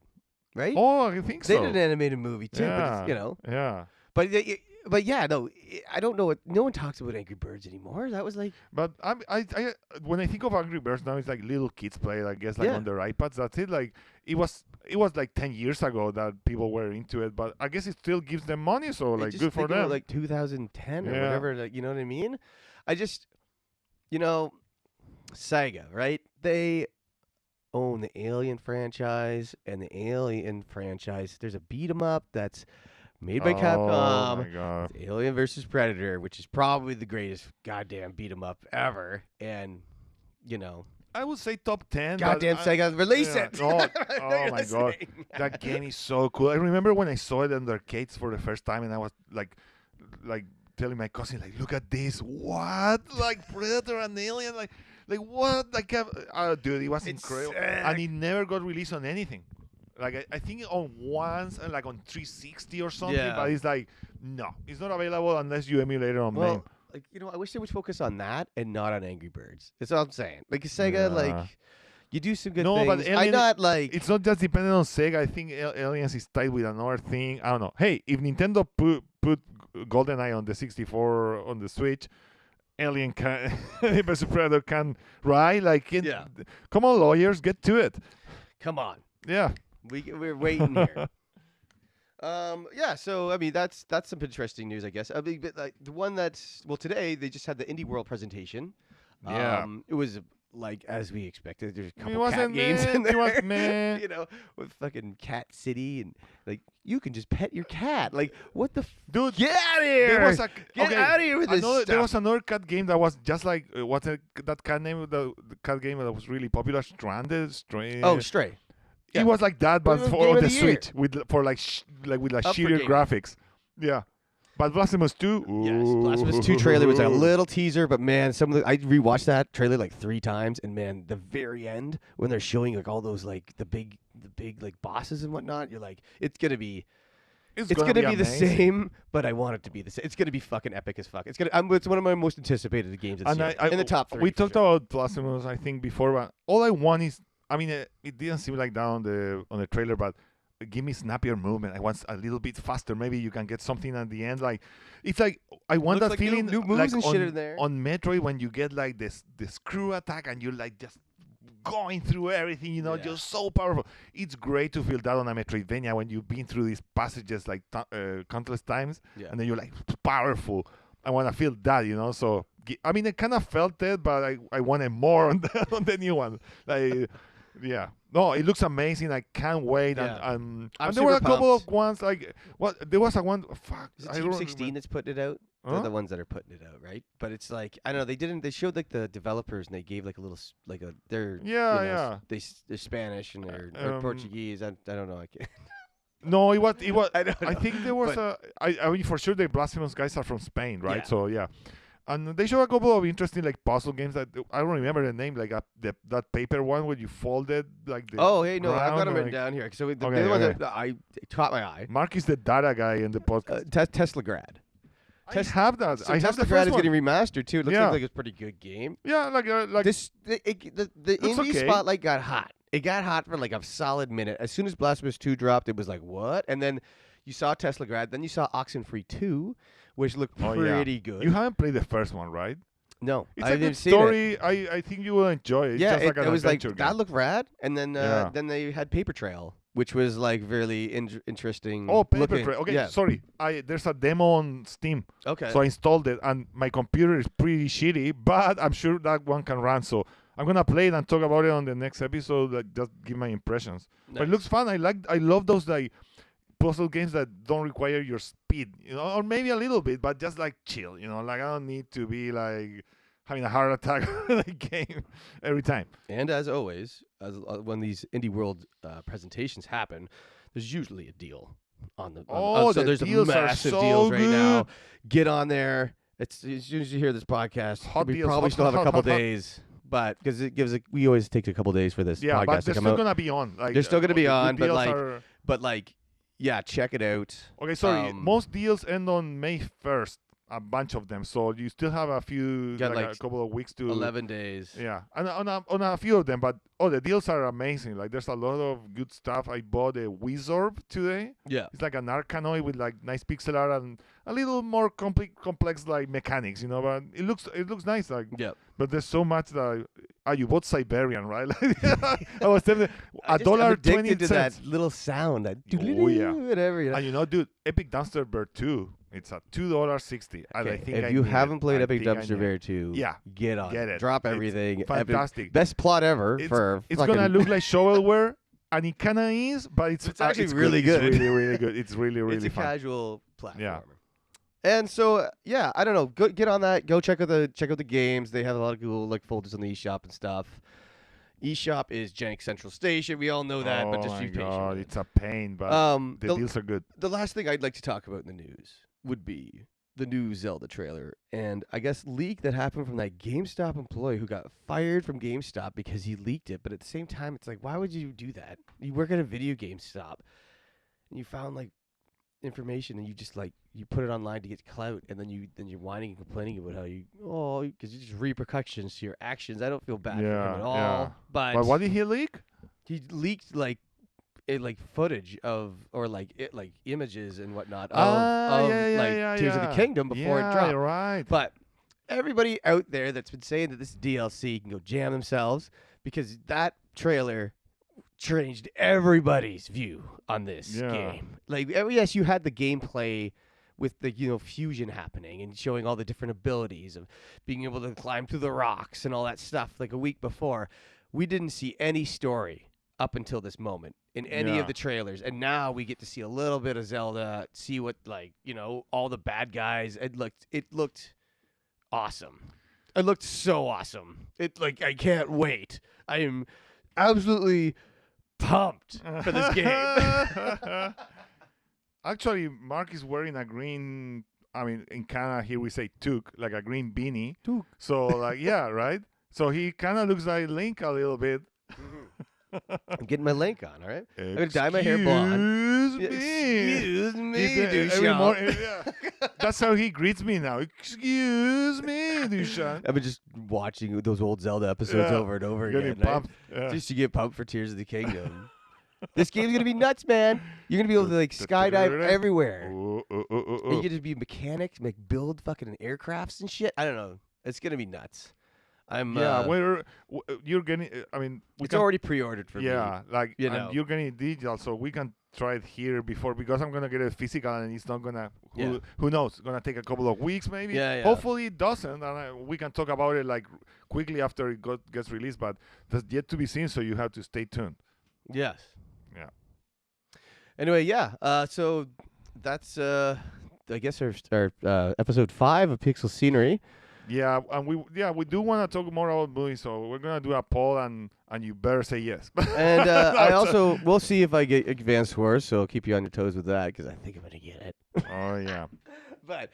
right? Oh, I think they so. did an animated movie too. Yeah. But it's, Yeah. but yeah, no, I don't know. No one talks about Angry Birds anymore. That was like, But I when I think of Angry Birds now, it's like little kids play. I guess like Yeah. on their iPads. That's it. Like it was like 10 years ago that people were into it. But I guess it still gives them money. So I like just good for think about, them. like 2010 or Yeah. whatever. Like, you know what I mean? I just, Sega, right? They own the Alien franchise, and the Alien franchise. There's a beat 'em up that's made by Oh Capcom. my god. It's Alien versus Predator, which is probably the greatest goddamn beat 'em up ever. And I would say top 10. but goddamn Sega, release yeah. it! Oh, I know oh you're my God. listening. That game is so cool. I remember when I saw it in the arcades for the first time, and I was like telling my cousin, like, look at this. What? Like Predator and Alien? Like what? Like, dude, it was It's incredible. sick. And it never got released on anything. Like, I think on once and like on 360 or something, Yeah. but it's like, no, it's not available unless you emulate it on Well, MAME. like I wish they would focus on that and not on Angry Birds. That's all I'm saying. Like Sega, Yeah. like you do some good No, things. but I'm Alien- not like It's not just dependent on Sega. I think Aliens is tied with another thing. I don't know. Hey, if Nintendo put GoldenEye on the 64 on the Switch, Alien can versus Predator can ride. Yeah. Come on, lawyers, get to it. come on. Yeah. We're waiting here. Yeah, so I mean that's some interesting news, I guess. I mean, but, like the one that's today they just had the Indie World presentation. Yeah. It was like as we expected. There's a It couple cat wasn't games meh, in it was there, meh. with fucking Cat City and like you can just pet your cat. Like what the Dude, get out of here! there was a Get okay, out of here with this there stuff. was another cat game that was just like what's that cat name? The cat game that was really popular, Stranded. Oh, Stray. Yeah. It was like that, but Well, for Game on of the the Year. Switch with like Up for shittier Game. graphics. Yeah, But Blasphemous 2, Yes, Blasphemous 2 trailer was like a little teaser, but man, I rewatched that trailer like 3 times, and man, the very end when they're showing like all those like the big like bosses and whatnot, you're like, it's gonna be gonna be the amazing. same, but I want it to be the same. It's gonna be fucking epic as fuck. It's one of my most anticipated games this And year. In the top 3. We for talked sure. about Blasphemous, I think, before, but all I want is, I mean, it didn't seem like that on the trailer, but give me snappier movement. I want a little bit faster. Maybe you can get something at the end. Like, it's like I want Looks that like new- feeling new moves like and on, shit in there. on Metroid when you get like this screw attack and you're like just going through everything, Yeah. just so powerful. It's great to feel that on a Metroidvania when you've been through these passages like countless times, Yeah. and then you're like powerful. I want to feel that, So I mean, I kind of felt it, but I wanted more on the new one. Like, yeah, no, it looks amazing. I can't wait. Yeah. And I'm there were a super couple pumped. of ones like there was a one. Fuck, Is it I Team don't 16 remember. that's putting it out? They're Huh? the ones that are putting it out, right? But it's like I don't know. They showed like the developers and they gave like a little they're Yeah. they're Spanish and they're Portuguese. I don't know. I can't. No, it was. I don't I know. think there was But- I mean, for sure, the Blasphemous guys are from Spain, right? Yeah. So yeah, and they show a couple of interesting like puzzle games that I don't remember the name, like that paper one where you folded like the. Oh, hey, no, I've got ground, them written like- down here. So the Okay, other one okay. that I caught my eye, Mark is the data guy in the podcast. Tesla Grad. I have that. So I have Tesla the Grad first is one. getting remastered too. It looks Yeah. like it's a pretty good game. Yeah, like The looks indie okay. spotlight got hot. It got hot for like a solid minute. As soon as Blasphemous 2 dropped, it was like, what? And then you saw Tesla Grad. Then you saw Oxenfree 2, which looked Oh, yeah. pretty good. you haven't played the first one, right? No, It's I a didn't good see it. story. I think you will enjoy it. It's Yeah, just like an it was like adventure that game. looked rad. And then Yeah. then they had Paper Trail, which was like really interesting. Oh, Paper looking. Trail. Okay, yeah. sorry. There's a demo on Steam. Okay. So I installed it, and my computer is pretty shitty, but I'm sure that one can run. So I'm gonna play it and talk about it on the next episode. Like, just give my impressions. But it looks fun. I love those like puzzle games that don't require your speed, or maybe a little bit, but just like chill. Like I don't need to be like having a heart attack in the game every time. And as always, when these Indie World presentations happen, there's usually a deal on the. So the there's deals are massive so deals right now. good. Get on there. It's as soon as you hear this podcast, Hot we deals, probably hot, still have hot, a couple hot, hot. days, but because it gives we always take a couple days for this Yeah, podcast but to they're come still out. gonna be on. Like They're still gonna be the good on, but deals like- are- But like, yeah, check it out. Okay, sorry. Um, Most deals end on May 1st. A bunch of them, so you still have a few, Got, like, like, a couple of weeks to. 11 days. Yeah, and on a few of them, but the deals are amazing. Like, there's a lot of good stuff. I bought a Wizorb today. Yeah. It's like an Arkanoid with like nice pixel art and a little more complex like mechanics, but it looks nice. Like, Yeah. but there's so much that you bought Siberian, right? I was telling I'm $1.20. addicted to that little sound. That Oh, yeah. whatever. And dude, Epic Dumpster Bear 2, it's at $2.60. And I Okay, think if you haven't played Epic Dumpster Bear, Bear 2, Yeah, get on get it. Drop It's everything. Epic- fantastic. Best plot ever for It's fucking- gonna look like shovelware, and it kinda is, but it's actually it's really good. good. It's really, really good. It's really, really it's a fun. casual platformer. Yeah. And so yeah, I don't know. Go get on that. Go check out the games. They have a lot of cool like folders on the eShop and stuff. eShop is Jank Central Station. We all know that, but just oh be my patient. god, with it. it's a pain, but the the, deals are good. the last thing I'd like to talk about in the news would be the new Zelda trailer, and I guess leak that happened from that GameStop employee who got fired from GameStop because he leaked it. But at the same time, it's like, why would you do that? You work at a video game stop, and you found like information, and you just like you put it online to get clout, and then you're whining and complaining about how because it's just repercussions to your actions. I don't feel bad for him Yeah, at all. yeah. But But what did he leak? he leaked like footage of or like images and whatnot of, Tears of the Kingdom before it dropped. You're right. But everybody out there that's been saying that this is DLC can go jam themselves because that trailer changed everybody's view on this Yeah. game. Like, yes, you had the gameplay with the fusion happening and showing all the different abilities of being able to climb through the rocks and all that stuff like a week before. We didn't see any story up until this moment in any Yeah. of the trailers, and now we get to see a little bit of Zelda, see what all the bad guys. It looked awesome. It looked so awesome. I can't wait. I am absolutely pumped for this game. Actually, Mark is wearing a green I mean, in Canada here we say toque, like a green beanie. Toque. So like, yeah, right. So he kind of looks like Link a little bit. I'm getting my Link on, all right? I'm going to dye my hair blonde. Excuse me. Excuse me, Every Duchamp. morning, yeah. That's how he greets me now. Excuse me, Duchamp. I've been just watching those old Zelda episodes Yeah. over and over Getting again. Right? pumped. Yeah. Just to get pumped for Tears of the Kingdom. This game's gonna be nuts, man. You're gonna be able to like skydive everywhere. Ooh, ooh, ooh, ooh, And you ooh. can just be a mechanic, like build fucking aircrafts and shit. I don't know. It's gonna be nuts. I'm Yeah, you're getting. I mean, we it's can, already pre-ordered for me. yeah, like you and know. you're getting it digital, so we can try it here before because I'm gonna get it physical and it's not gonna. Yeah. Who knows? It's gonna take a couple of weeks maybe. Yeah, yeah. Hopefully it doesn't, and we can talk about it like quickly after it gets released. But that's yet to be seen, so you have to stay tuned. Yes. Yeah. Anyway, yeah. So that's I guess our episode 5 of Pixel Scenery. Yeah, and we do want to talk more about movies, so we're gonna do a poll, and you better say yes. And I also we'll see if I get Advance Wars, so I'll keep you on your toes with that because I think I'm gonna get it. Oh yeah. But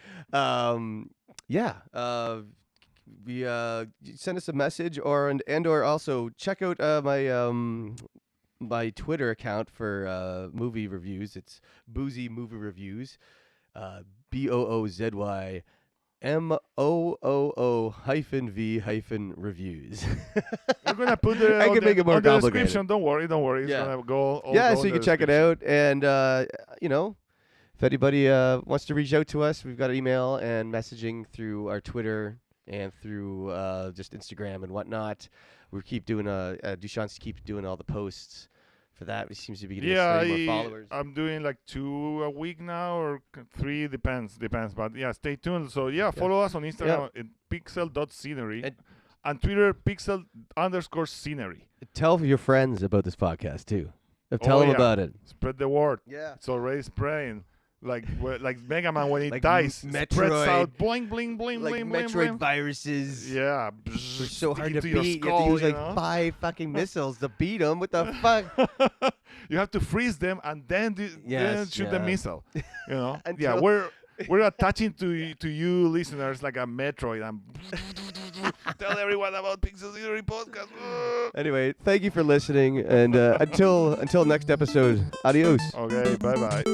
yeah, we send us a message or also check out my Twitter account for movie reviews. It's Boozy Movie Reviews, BOOZY MOOO-V-reviews. We're gonna put the I can make it more on the complicated. description. Don't worry. It's Yeah. gonna go. Yeah, go so in you the can check it description. out. And you know, if anybody wants to reach out to us, we've got email and messaging through our Twitter and through just Instagram and whatnot. We keep doing Duchamp keeps doing all the posts for that. He seems to be getting Yeah, more followers. I'm doing like 2 a week now or 3, depends. But yeah, stay tuned. So yeah, follow us on Instagram at pixel.scenery and Twitter pixel_scenery. Tell your friends about this podcast too. Tell them yeah. about it. Spread the word. Yeah. It's already spraying. Like Mega Man when he Like dies, spreads Metroid. out, bling, bling, bling, Like bling, bling, Metroid bling. viruses. Yeah. They're so hard to into your beat. skull, you have to use you like know? 5 fucking missiles to beat them. What the fuck? You have to freeze them and then Yes, shoot the yeah. missile. You know? Yeah, Until- we're attaching to you listeners like a Metroid and tell everyone about Pixel Theory podcast. Anyway, thank you for listening, and until next episode, adios. Okay, bye bye.